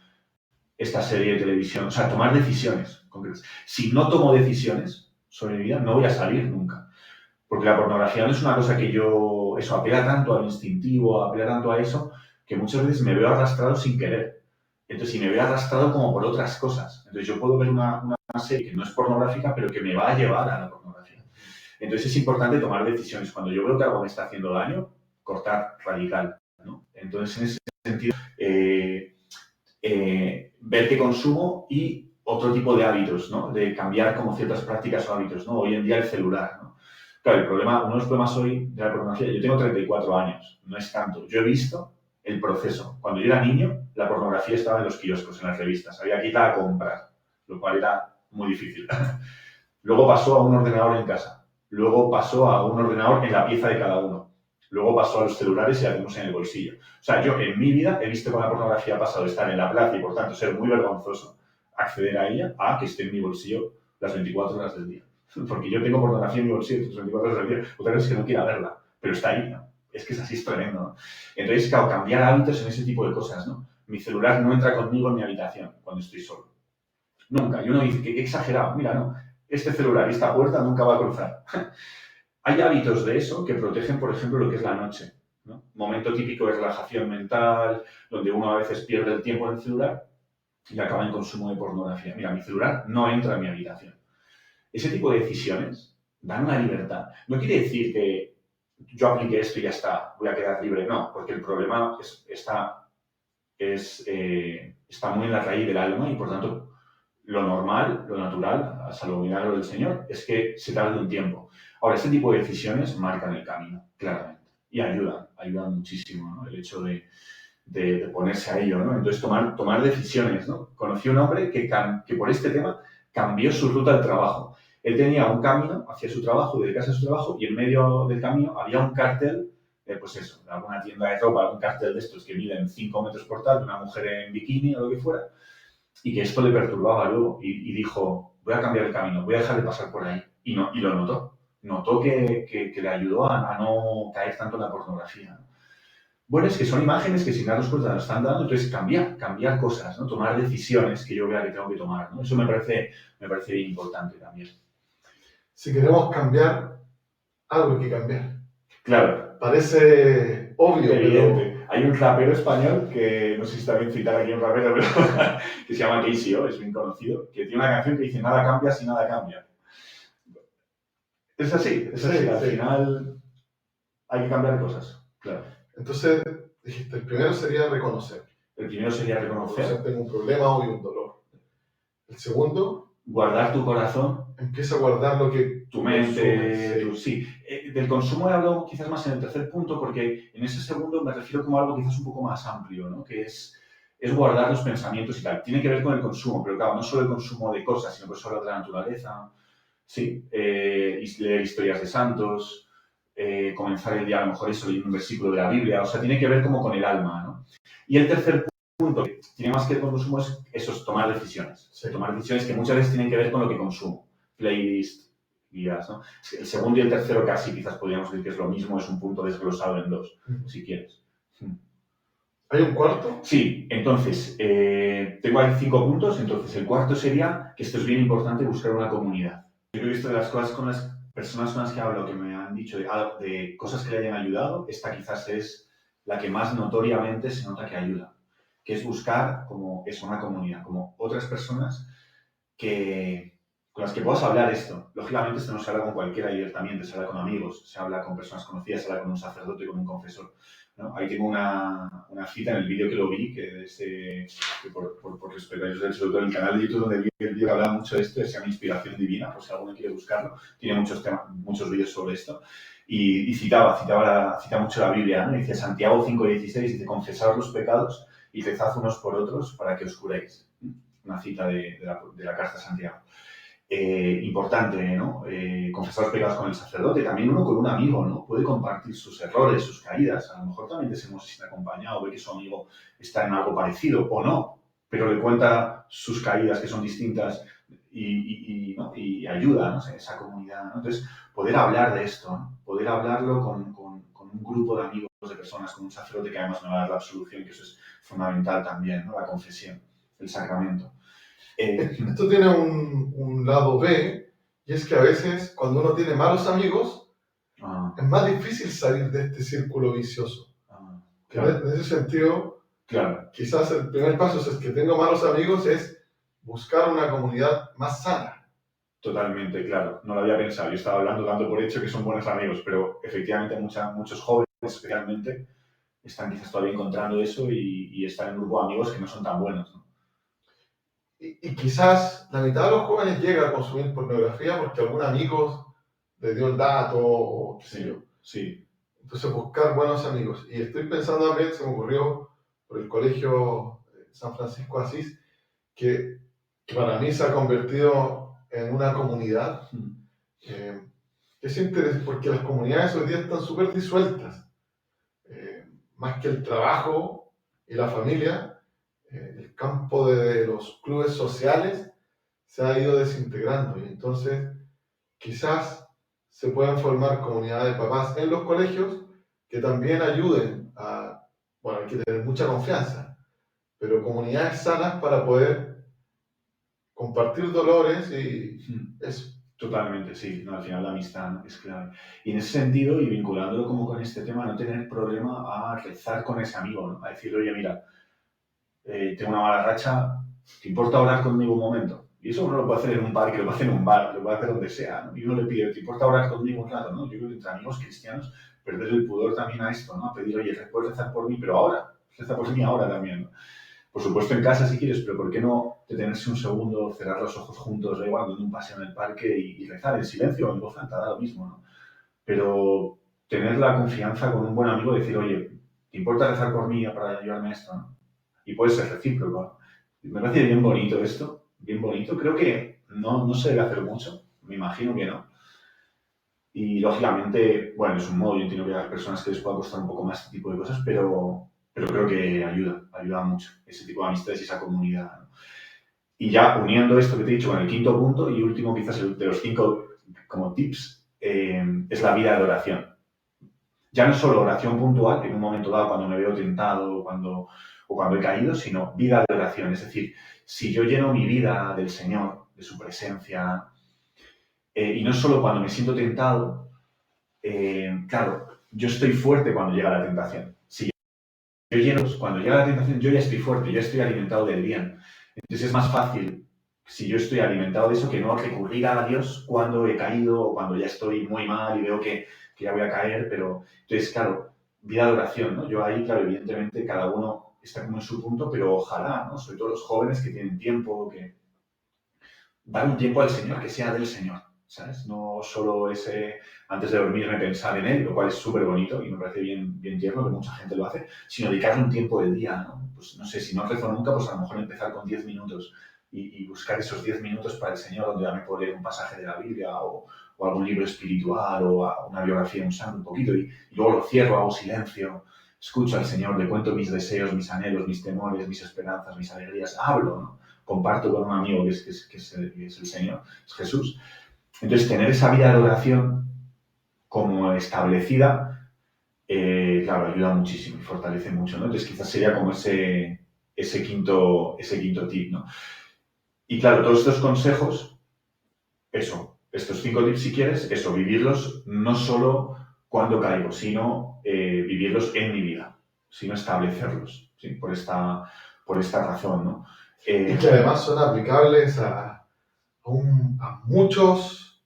esta serie de televisión, o sea, tomar decisiones concretas. Si no tomo decisiones sobre mi vida, no voy a salir nunca. Porque la pornografía no es una cosa que eso apela tanto al instintivo, apela tanto a eso, que muchas veces me veo arrastrado sin querer. Entonces, si me veo arrastrado como por otras cosas. Entonces, yo puedo ver una serie que no es pornográfica, pero que me va a llevar a la pornografía. Entonces, es importante tomar decisiones. Cuando yo veo que algo me está haciendo daño, cortar radical, ¿no? Entonces, en ese sentido, ver qué consumo y otro tipo de hábitos, ¿no? De cambiar como ciertas prácticas o hábitos, ¿no? Hoy en día el celular, ¿no? Claro, uno de los problemas hoy de la pornografía, yo tengo 34 años, no es tanto. Yo he visto el proceso. Cuando yo era niño, la pornografía estaba en los kioscos, en las revistas. Había que irla a comprar, lo cual era muy difícil. Luego pasó a un ordenador en casa. Luego pasó a un ordenador en la pieza de cada uno. Luego pasó a los celulares y a tenemos en el bolsillo. O sea, yo en mi vida he visto cómo la pornografía ha pasado de estar en la plaza y por tanto ser muy vergonzoso acceder a ella a que esté en mi bolsillo las 24 horas del día. Porque yo tengo pornografía en mi bolsillo las 24 horas del día. Otra vez es que no quiera verla, pero está ahí, ¿no? Es que es así, es tremendo, ¿no? Entonces, claro, cambiar hábitos en ese tipo de cosas, ¿no? Mi celular no entra conmigo en mi habitación cuando estoy solo. Nunca. Y uno dice, qué exagerado. Mira, no, este celular y esta puerta nunca va a cruzar. Hay hábitos de eso que protegen, por ejemplo, lo que es la noche, ¿no? Momento típico de relajación mental, donde uno a veces pierde el tiempo en el celular y acaba en consumo de pornografía. Mira, mi celular no entra en mi habitación. Ese tipo de decisiones dan una libertad. No quiere decir que yo aplique esto y ya está, voy a quedar libre. No, porque el problema está muy en la raíz del alma y, por tanto, lo normal, lo natural, a salvo milagro del Señor, es que se tarde un tiempo. Ahora, este tipo de decisiones marcan el camino, claramente, y ayudan muchísimo, ¿no? El hecho de ponerse a ello, ¿no? Entonces, tomar decisiones, ¿no? Conocí a un hombre que por este tema cambió su ruta al trabajo. Él tenía un camino hacia su trabajo, de casa a su trabajo, y en medio del camino había un cartel, pues eso, de alguna tienda de ropa, un cartel de estos que miden 5 metros por tal, de una mujer en bikini o lo que fuera, y que esto le perturbaba luego, y dijo, voy a cambiar el camino, voy a dejar de pasar por ahí. Y lo notó. Notó que le ayudó a no caer tanto en la pornografía, ¿no? Bueno, es que son imágenes que sin darnos cuenta nos están dando, entonces cambiar cosas, ¿no? Tomar decisiones que yo vea que tengo que tomar, ¿no? Eso me parece bien importante también. Si queremos cambiar, algo hay que cambiar. Claro. Parece obvio, evidente. Pero hay un rapero español que, no sé si está bien citar aquí un rapero, pero que se llama KCO, es bien conocido, que tiene una canción que dice nada cambia si nada cambia. Es así. Al final hay que cambiar cosas, claro. Entonces, dijiste, el primero sería reconocer. Tengo un problema o un dolor. El segundo, guardar tu corazón. Empieza a guardar lo que tu mente, sí. Del consumo he hablado quizás más en el tercer punto, porque en ese segundo me refiero como algo quizás un poco más amplio, ¿no? Que es guardar los pensamientos y tal. Tiene que ver con el consumo, pero claro, no solo el consumo de cosas, sino que solo de la naturaleza, sí, leer historias de santos, comenzar el día a lo mejor eso leyendo un versículo de la Biblia, o sea, tiene que ver como con el alma, ¿no? Y el tercer punto, que tiene más que ver con el consumo, es eso, es tomar decisiones. Sí. Tomar decisiones que muchas veces tienen que ver con lo que consumo. Playlist, guías, ¿no? El segundo y el tercero casi quizás podríamos decir que es lo mismo, es un punto desglosado en dos, si quieres. ¿Hay un cuarto? Sí, entonces, tengo ahí 5 puntos. Entonces, el cuarto sería, que esto es bien importante, buscar una comunidad. Yo creo que esto de las cosas con las personas con las que hablo, que me han dicho de cosas que le hayan ayudado, esta quizás es la que más notoriamente se nota que ayuda, que es buscar como es una comunidad, como otras personas con las que puedas hablar esto. Lógicamente esto no se habla con cualquiera abiertamente, se habla con amigos, se habla con personas conocidas, se habla con un sacerdote, con un confesor, ¿no? Ahí tengo una cita en el vídeo que lo vi, que por respeto a ellos, sobre todo en el canal de YouTube donde vi el vídeo que hablaba mucho de esto, se llama Inspiración Divina, por si alguno quiere buscarlo, tiene muchos vídeos sobre esto, y cita mucho la Biblia, ¿no? Dice Santiago 5:16, dice, confesaos los pecados y rezad unos por otros para que os curéis. Una cita de la carta de Santiago. Importante, ¿no? Confesar los pecados con el sacerdote, también uno con un amigo, ¿no? Puede compartir sus errores, sus caídas. A lo mejor también se siente acompañado, ve que su amigo está en algo parecido o no, pero le cuenta sus caídas que son distintas ¿no? Y ayuda, ¿no? Esa comunidad, ¿no? Entonces, poder hablar de esto, ¿no? Poder hablarlo con un grupo de amigos, de personas, con un sacerdote que además me va a dar la absolución, que eso es fundamental también, ¿no? La confesión, el sacramento. Esto tiene un lado B, y es que a veces cuando uno tiene malos amigos, es más difícil salir de este círculo vicioso. Claro. En ese sentido, claro. Quizás el primer paso es que tengo malos amigos, es buscar una comunidad más sana. Totalmente, claro. No lo había pensado. Yo estaba hablando, dando por hecho que son buenos amigos, pero efectivamente muchos jóvenes especialmente están quizás todavía encontrando eso y están en un grupo de amigos que no son tan buenos, ¿no? Y quizás la mitad de los jóvenes llega a consumir pornografía porque algún amigo le dio el dato o qué sé yo. Sí. Entonces buscar buenos amigos. Y estoy pensando también, se me ocurrió por el colegio San Francisco de Asís, que para mí se ha convertido en una comunidad. Es interesante porque las comunidades hoy día están súper disueltas. Más que el trabajo y la familia, el campo de los clubes sociales se ha ido desintegrando. Y entonces quizás se puedan formar comunidades de papás en los colegios que también ayuden a, bueno, hay que tener mucha confianza, pero comunidades sanas para poder compartir dolores y eso. Totalmente, sí. No, al final la amistad es clave. Y en ese sentido, y vinculándolo como con este tema, no tener problema a rezar con ese amigo, ¿no? A decirle, oye, mira, tengo una mala racha, ¿te importa orar conmigo un momento? Y eso uno lo puede hacer en un parque, lo puede hacer en un bar, lo puede hacer donde sea, ¿no? Y uno le pide, ¿te importa orar conmigo un rato, no? Yo creo que entre amigos cristianos, perder el pudor también a esto, ¿no? A pedir, oye, puedes rezar por mí, pero ahora, reza por mí ahora también, ¿no? Por supuesto en casa si quieres, pero ¿por qué no detenerse un segundo, cerrar los ojos juntos, da igual, dando un paseo en el parque y rezar en silencio o en voz alta, da lo mismo, ¿no? Pero tener la confianza con un buen amigo y decir, oye, ¿te importa rezar por mí para ayudarme a esto, no? Y puede ser recíproco. Me parece bien bonito esto, bien bonito. Creo que no se debe hacer mucho, me imagino que no. Y lógicamente, bueno, es un modo, yo entiendo que a las personas que les pueda costar un poco más este tipo de cosas, pero creo que ayuda mucho ese tipo de amistades y esa comunidad, ¿no? Y ya uniendo esto que te he dicho con el quinto punto y último, quizás el de los 5 como tips, es la vida de oración. Ya no solo oración puntual, en un momento dado cuando me veo tentado o cuando he caído, sino vida de oración. Es decir, si yo lleno mi vida del Señor, de su presencia, y no solo cuando me siento tentado, claro, yo estoy fuerte cuando llega la tentación. Si yo lleno, cuando llega la tentación, yo ya estoy fuerte, ya estoy alimentado del bien. Entonces es más fácil, si yo estoy alimentado de eso, que no recurrir a Dios cuando he caído o cuando ya estoy muy mal y veo que ya voy a caer, pero entonces, claro, vida de oración, ¿no? Yo ahí, claro, evidentemente cada uno está como en su punto, pero ojalá, ¿no? Sobre todo los jóvenes que tienen tiempo, que dar un tiempo al Señor que sea del Señor, ¿sabes? No solo ese antes de dormirme pensar en Él, lo cual es súper bonito y me parece bien tierno que mucha gente lo hace, sino dedicarle un tiempo del día, ¿no? Pues no sé, si no rezo nunca, pues a lo mejor empezar con 10 minutos y buscar esos 10 minutos para el Señor, donde ya me puedo leer un pasaje de la Biblia o algún libro espiritual o una biografía de un santo un poquito y luego lo cierro, hago silencio, escucho al Señor, le cuento mis deseos, mis anhelos, mis temores, mis esperanzas, mis alegrías, hablo, ¿no? Comparto con un amigo que es el Señor, es Jesús. Entonces, tener esa vida de oración como establecida, claro, ayuda muchísimo y fortalece mucho, ¿no? Entonces quizás sería como ese quinto tip, ¿no? Y claro, todos estos consejos, eso, estos 5 tips si quieres, eso, vivirlos no solo cuando caigo, sino vivirlos en mi vida, sino establecerlos, ¿sí? Por esta razón, ¿no? Y que además son aplicables a muchos,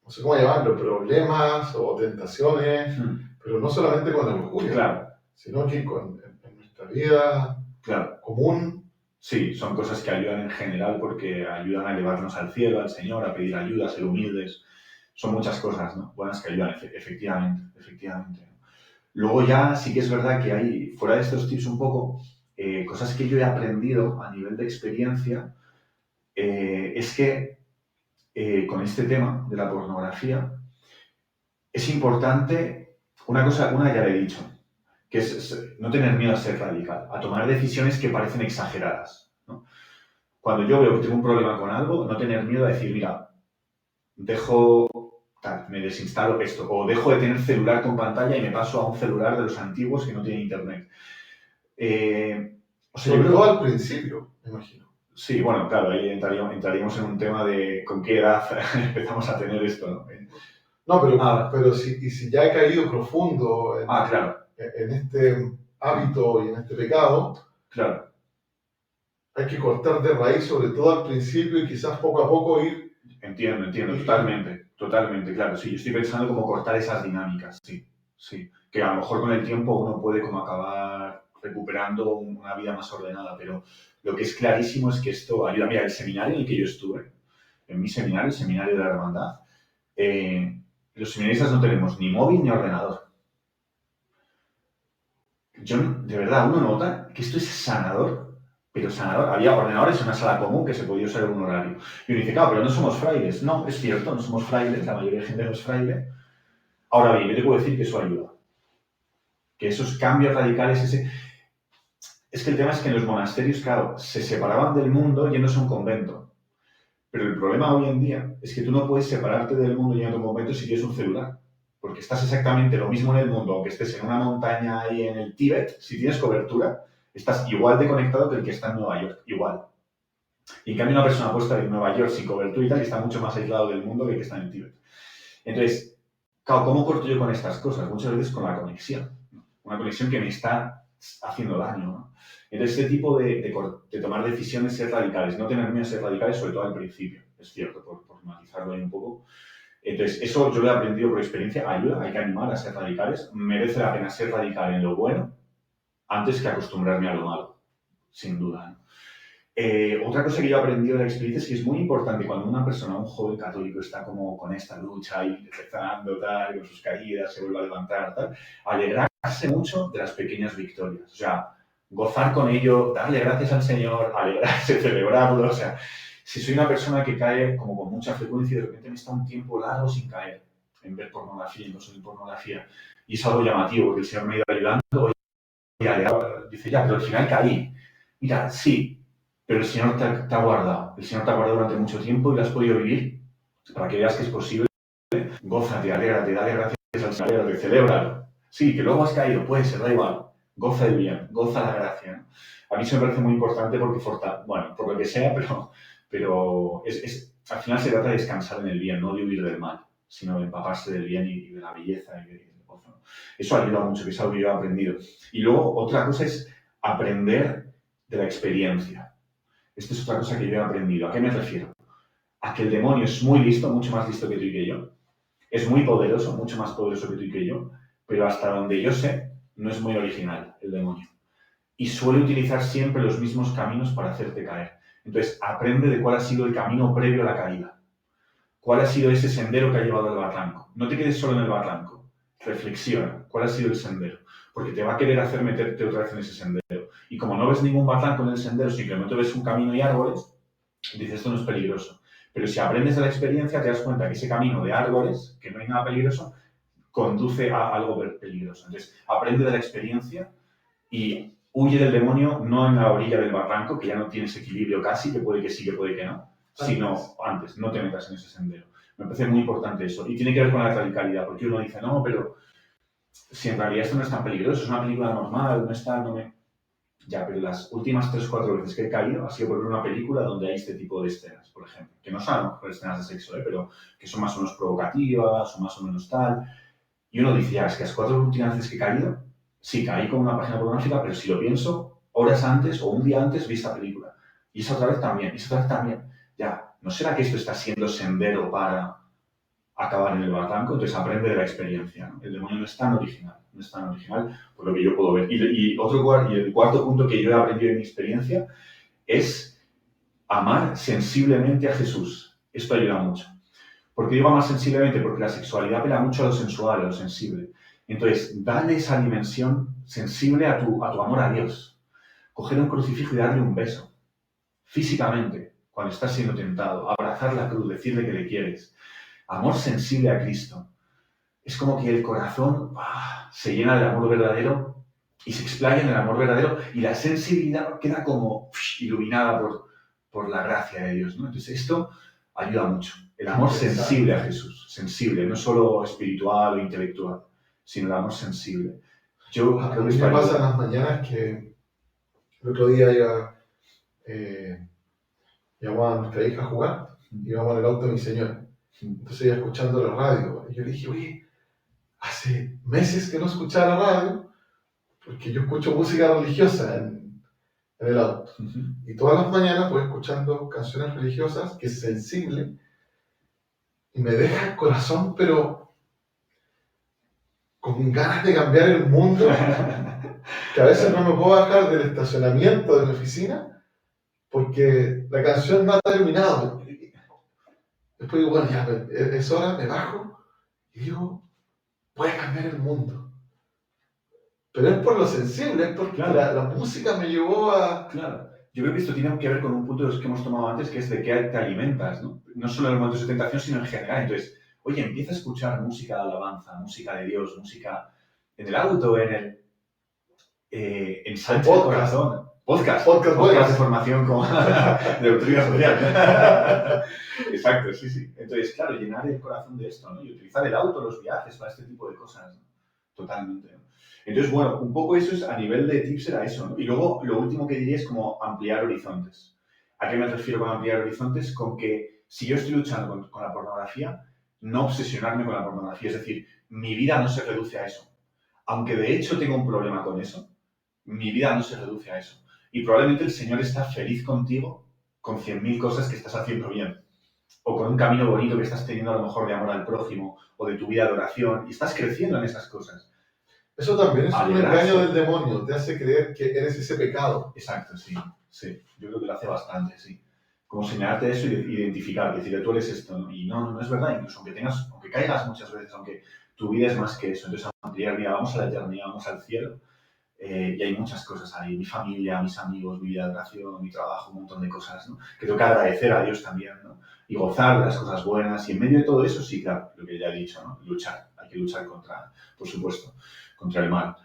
no sé cómo llamarlo, problemas o tentaciones, pero no solamente con la lujuria, claro, sino que en nuestra vida claro, común. Sí, son cosas que ayudan en general porque ayudan a elevarnos al cielo, al Señor, a pedir ayuda, a ser humildes. Son muchas cosas, ¿no? Buenas que ayudan, efectivamente. Luego ya sí que es verdad que hay, fuera de estos tips un poco, cosas que yo he aprendido a nivel de experiencia, es que con este tema de la pornografía es importante, una ya le he dicho, que es no tener miedo a ser radical, a tomar decisiones que parecen exageradas, ¿no? Cuando yo veo que tengo un problema con algo, no tener miedo a decir, mira, me desinstalo esto, o dejo de tener celular con pantalla y me paso a un celular de los antiguos que no tiene internet. Sobre todo al principio, me imagino. Sí, bueno, claro, ahí entraríamos en un tema de con qué edad empezamos a tener esto, ¿no? No, pero si ya he caído profundo claro. en este hábito y en este pecado, claro. Hay que cortar de raíz, sobre todo al principio, y quizás poco a poco ir... Entiendo, totalmente, claro. Sí, yo estoy pensando cómo cortar esas dinámicas, sí. Que a lo mejor con el tiempo uno puede como acabar recuperando una vida más ordenada, pero lo que es clarísimo es que esto ayuda. Mira, el seminario en el que yo estuve, en mi seminario, el seminario de la hermandad, los seminaristas no tenemos ni móvil ni ordenador. De verdad, uno nota que esto es sanador, pero sanador. Había ordenadores en una sala común que se podía usar en un horario. Y uno dice, claro, pero no somos frailes. No, es cierto, no somos frailes, la mayoría de gente no es fraile. Ahora bien, yo te puedo decir que eso ayuda. Que esos cambios radicales, es que el tema es que en los monasterios, claro, se separaban del mundo yéndose a un convento. Pero el problema hoy en día es que tú no puedes separarte del mundo yendo a un convento si tienes un celular. Porque estás exactamente lo mismo en el mundo, aunque estés en una montaña ahí en el Tíbet, si tienes cobertura, estás igual de conectado que el que está en Nueva York, igual. Y en cambio una persona puesta en Nueva York sin cobertura y tal está mucho más aislado del mundo que el que está en el Tíbet. Entonces, claro, ¿cómo corto yo con estas cosas? Muchas veces con la conexión. Una conexión que me está haciendo daño, ¿no? Entonces, este tipo de tomar decisiones, ser radicales, no tener miedo a ser radicales, sobre todo al principio, es cierto, por matizarlo ahí un poco. Entonces, eso yo lo he aprendido por experiencia, ayuda, hay que animar a ser radicales, merece la pena ser radical en lo bueno antes que acostumbrarme a lo malo, sin duda, ¿no? Otra cosa que yo he aprendido de la experiencia es que es muy importante cuando una persona, un joven católico, está como con esta lucha y rezando, tal, con sus caídas, se vuelve a levantar, tal, alegrarse mucho de las pequeñas victorias. O sea, gozar con ello, darle gracias al Señor, alegrarse, celebrarlo. O sea, si soy una persona que cae como con mucha frecuencia y de repente me está un tiempo largo sin caer, en ver pornografía, en consumir pornografía, y es algo llamativo porque el Señor me ha ido ayudando y dice, ya, pero al final caí. Mira, sí, pero el Señor te ha guardado. El Señor te ha guardado durante mucho tiempo y lo has podido vivir para que veas que es posible. Gózate, alégrate, dale gracias al Señor, alégrate, celébralo. Sí, que luego has caído, puede ser, da igual. Goza el bien, goza la gracia, ¿no? A mí eso me parece muy importante porque, bueno, por lo que sea, pero al final se trata de descansar en el bien, no de huir del mal, sino de empaparse del bien y de la belleza y del gozo, ¿no? Eso ayuda mucho, que es algo que yo he aprendido. Y luego, otra cosa es aprender de la experiencia. Esto es otra cosa que yo he aprendido. ¿A qué me refiero? A que el demonio es muy listo, mucho más listo que tú y que yo. Es muy poderoso, mucho más poderoso que tú y que yo, pero hasta donde yo sé, no es muy original el demonio. Y suele utilizar siempre los mismos caminos para hacerte caer. Entonces, aprende de cuál ha sido el camino previo a la caída. ¿Cuál ha sido ese sendero que ha llevado al barranco? No te quedes solo en el barranco. Reflexiona. ¿Cuál ha sido el sendero? Porque te va a querer hacer meterte otra vez en ese sendero. Y como no ves ningún barranco en el sendero, simplemente ves un camino y árboles, dices, esto no es peligroso. Pero si aprendes de la experiencia, te das cuenta que ese camino de árboles, que no hay nada peligroso, conduce a algo peligroso. Entonces, aprende de la experiencia y huye del demonio no en la orilla del barranco, que ya no tienes equilibrio casi, que puede que sí, que puede que no, sino antes, no te metas en ese sendero. Me parece muy importante eso. Y tiene que ver con la radicalidad, porque uno dice, no, pero si en realidad esto no es tan peligroso, es una película normal, no está, no me... Ya, pero las últimas 3 o 4 veces que he caído ha sido por ver una película donde hay este tipo de escenas, por ejemplo, que no son a lo mejor escenas de sexo, pero que son más o menos provocativas o más o menos tal. Y uno dice, ya, es que las 4 últimas veces que he caído, sí, caí con una página pornográfica, pero si lo pienso, horas antes o un día antes vi esta película. Y esa otra vez también, y esa otra vez también. Ya, ¿no será que esto está siendo sendero para acabar en el barranco? Entonces aprende de la experiencia, ¿no? El demonio no es tan original, no es tan original por lo que yo puedo ver. Y el cuarto punto que yo he aprendido en mi experiencia es amar sensiblemente a Jesús. Esto ayuda mucho. ¿Por qué digo amar sensiblemente? Porque la sexualidad apela mucho a lo sensual, a lo sensible. Entonces, dale esa dimensión sensible a tu amor a Dios. Coger un crucifijo y darle un beso. Físicamente, cuando estás siendo tentado. Abrazar la cruz, decirle que le quieres. Amor sensible a Cristo. Es como que el corazón se llena del amor verdadero y se explaya en el amor verdadero y la sensibilidad queda como iluminada por la gracia de Dios, ¿no? Entonces esto ayuda mucho. El amor sensible a Jesús, sensible, no solo espiritual o intelectual, sino el amor sensible. Yo A creo mí que me pasa en las mañanas que el otro día llevaba a nuestra hija a jugar, íbamos en el auto de mi señora, entonces ella escuchando la radio, y yo le dije, oye, hace meses que no escuchaba la radio, porque yo escucho música religiosa en el auto. Y todas las mañanas voy escuchando canciones religiosas, que es sensible, y me deja el corazón, pero con ganas de cambiar el mundo, que a veces no me puedo bajar del estacionamiento de mi oficina, porque la canción no ha terminado. Después digo, bueno, ya, es hora, me bajo, y digo, puede cambiar el mundo. Pero es por lo sensible, es porque la música me llevó a... Claro. Yo creo que esto tiene que ver con un punto de los que hemos tomado antes, que es de qué te alimentas, ¿no? No solo en los momentos de tentación, sino en general. Entonces, oye, empieza a escuchar música de alabanza, música de Dios, música en el auto, ensancha el corazón. Podcast de formación de doctrina social. Exacto, sí, sí. Entonces, claro, llenar el corazón de esto, ¿no? Y utilizar el auto, los viajes para este tipo de cosas, ¿no? Totalmente, ¿no? Entonces, bueno, un poco eso es a nivel de tips era eso, ¿no? Y luego lo último que diría es como ampliar horizontes. ¿A qué me refiero con ampliar horizontes? Con que si yo estoy luchando con la pornografía, no obsesionarme con la pornografía. Es decir, mi vida no se reduce a eso. Aunque de hecho tengo un problema con eso, mi vida no se reduce a eso. Y probablemente el Señor está feliz contigo con 100.000 cosas que estás haciendo bien. O con un camino bonito que estás teniendo a lo mejor de amor al prójimo, o de tu vida de oración, y estás creciendo en esas cosas. Eso también es un engaño del demonio, te hace creer que eres ese pecado. Exacto, sí, sí. Yo creo que lo hace bastante, sí. Como señalarte eso y identificar, decirle, tú eres esto, ¿no? Y no es verdad, incluso aunque caigas muchas veces, aunque tu vida es más que eso. Entonces, ampliar, mira, vamos a la eternidad, vamos al cielo, y hay muchas cosas ahí, mi familia, mis amigos, mi vida de oración, mi trabajo, un montón de cosas, ¿no? Que tengo que agradecer a Dios también, ¿no? Y gozar de las cosas buenas, y en medio de todo eso, sí, claro, lo que ya he dicho, ¿no? Luchar, hay que luchar por supuesto, contra el mal.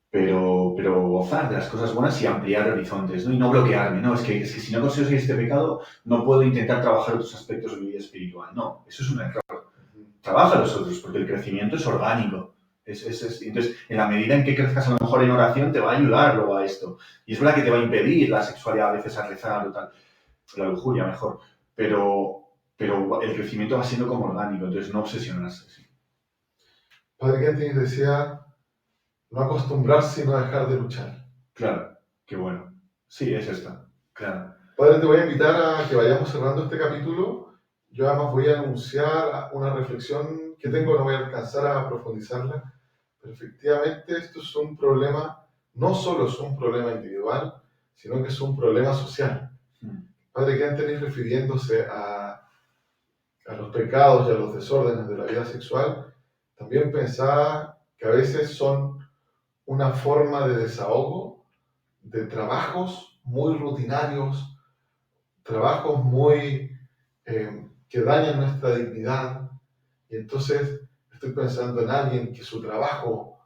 Pero gozar de las cosas buenas y ampliar horizontes, ¿no? Y no bloquearme, ¿no? Es que si no consigo seguir este pecado, no puedo intentar trabajar otros aspectos de mi vida espiritual. No, eso es un error. Trabaja los otros, porque el crecimiento es orgánico. Entonces, en la medida en que crezcas a lo mejor en oración, te va a ayudar luego a esto. Y es verdad que te va a impedir la sexualidad a veces a rezar o tal, la lujuria mejor, pero el crecimiento va siendo como orgánico, entonces no obsesionarse. Sí. Padre Kentis decía, no acostumbrarse y no dejar de luchar. Claro, qué bueno. Sí, es esto, claro. Padre, te voy a invitar a que vayamos cerrando este capítulo. Yo además voy a anunciar una reflexión que tengo, no voy a alcanzar a profundizarla, pero efectivamente esto es un problema, no solo es un problema individual, sino que es un problema social. Padre Kentis, refiriéndose a los pecados y a los desórdenes de la vida sexual, también pensaba que a veces son una forma de desahogo de trabajos muy rutinarios, trabajos muy que dañan nuestra dignidad. Y entonces estoy pensando en alguien que su trabajo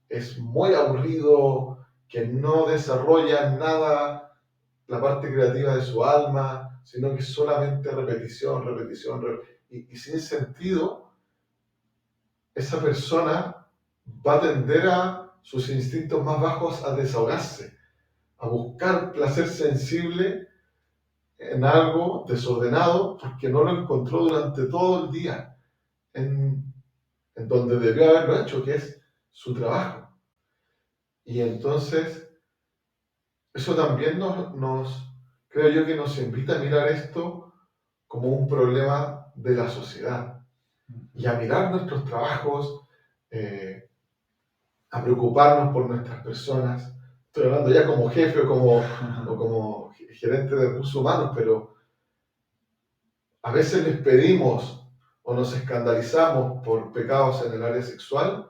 es muy aburrido, que no desarrolla nada la parte creativa de su alma, sino que solamente repetición, y sin sentido, esa persona va a tender a sus instintos más bajos a desahogarse, a buscar placer sensible en algo desordenado porque no lo encontró durante todo el día en donde debió haberlo hecho, que es su trabajo. Y entonces, eso también creo yo que nos invita a mirar esto como un problema de la sociedad y a mirar nuestros trabajos, a preocuparnos por nuestras personas. Estoy hablando ya como jefe o como gerente de recursos humanos, pero a veces les pedimos o nos escandalizamos por pecados en el área sexual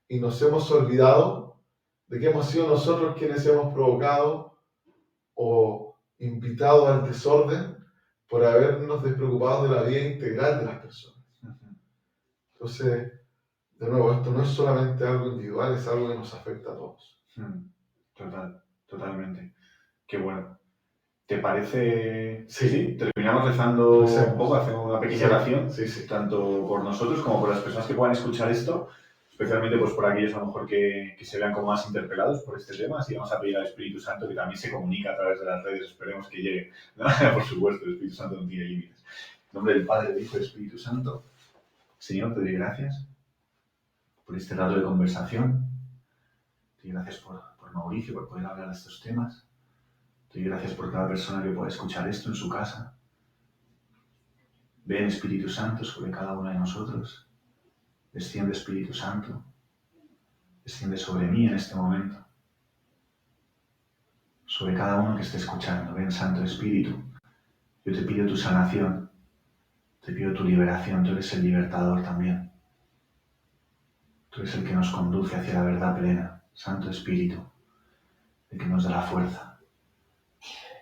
y nos hemos olvidado de que hemos sido nosotros quienes hemos provocado o invitado al desorden por habernos despreocupado de la vida integral de las personas. Entonces, de nuevo, esto no es solamente algo individual, es algo que nos afecta a todos. Totalmente. Qué bueno. ¿Te parece? Sí. Terminamos rezando un poco, hacemos una pequeña oración, sí. Tanto por nosotros como por las personas que puedan escuchar esto, especialmente pues por aquellos a lo mejor que se vean como más interpelados por este tema. Así vamos a pedir al Espíritu Santo que también se comunica a través de las redes, esperemos que llegue, ¿no? Por supuesto, el Espíritu Santo no tiene límites. En nombre del Padre, del Hijo y del Espíritu Santo. Señor, te doy gracias por este rato de conversación. Te doy gracias por Mauricio, por poder hablar de estos temas. Te doy gracias por cada persona que pueda escuchar esto en su casa. Ven, Espíritu Santo, sobre cada uno de nosotros. Desciende, Espíritu Santo. Desciende sobre mí en este momento. Sobre cada uno que esté escuchando. Ven, Santo Espíritu. Yo te pido tu sanación. Te pido tu liberación. Tú eres el libertador también. Tú eres el que nos conduce hacia la verdad plena. Santo Espíritu, el que nos da la fuerza.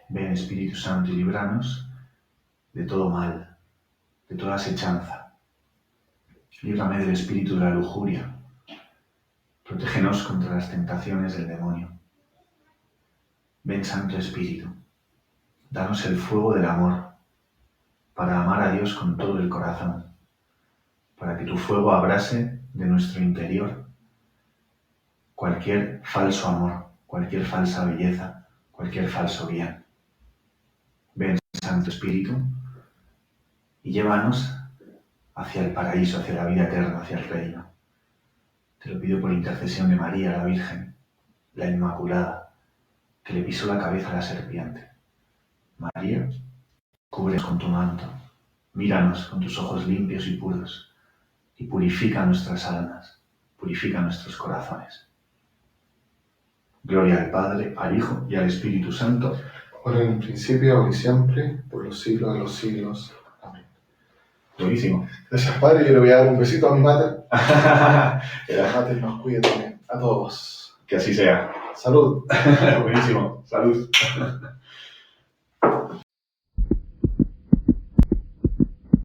Ven, Espíritu Santo, y líbranos de todo mal, de toda asechanza. Líbrame del espíritu de la lujuria. Protégenos contra las tentaciones del demonio. Ven, Santo Espíritu, danos el fuego del amor para amar a Dios con todo el corazón, para que tu fuego abrase de nuestro interior cualquier falso amor, cualquier falsa belleza, cualquier falso bien. Ven, Santo Espíritu, y llévanos hacia el paraíso, hacia la vida eterna, hacia el reino. Te lo pido por intercesión de María, la Virgen, la Inmaculada, que le pisó la cabeza a la serpiente. María, cúbrenos con tu manto, míranos con tus ojos limpios y puros, y purifica nuestras almas, purifica nuestros corazones. Gloria al Padre, al Hijo y al Espíritu Santo. Ahora en el principio, ahora y siempre, por los siglos de los siglos. Amén. Buenísimo. Gracias, Padre. Yo le voy a dar un besito a mi mater. Que la mater nos cuide también. A todos. Que así sea. Salud. Buenísimo. Salud.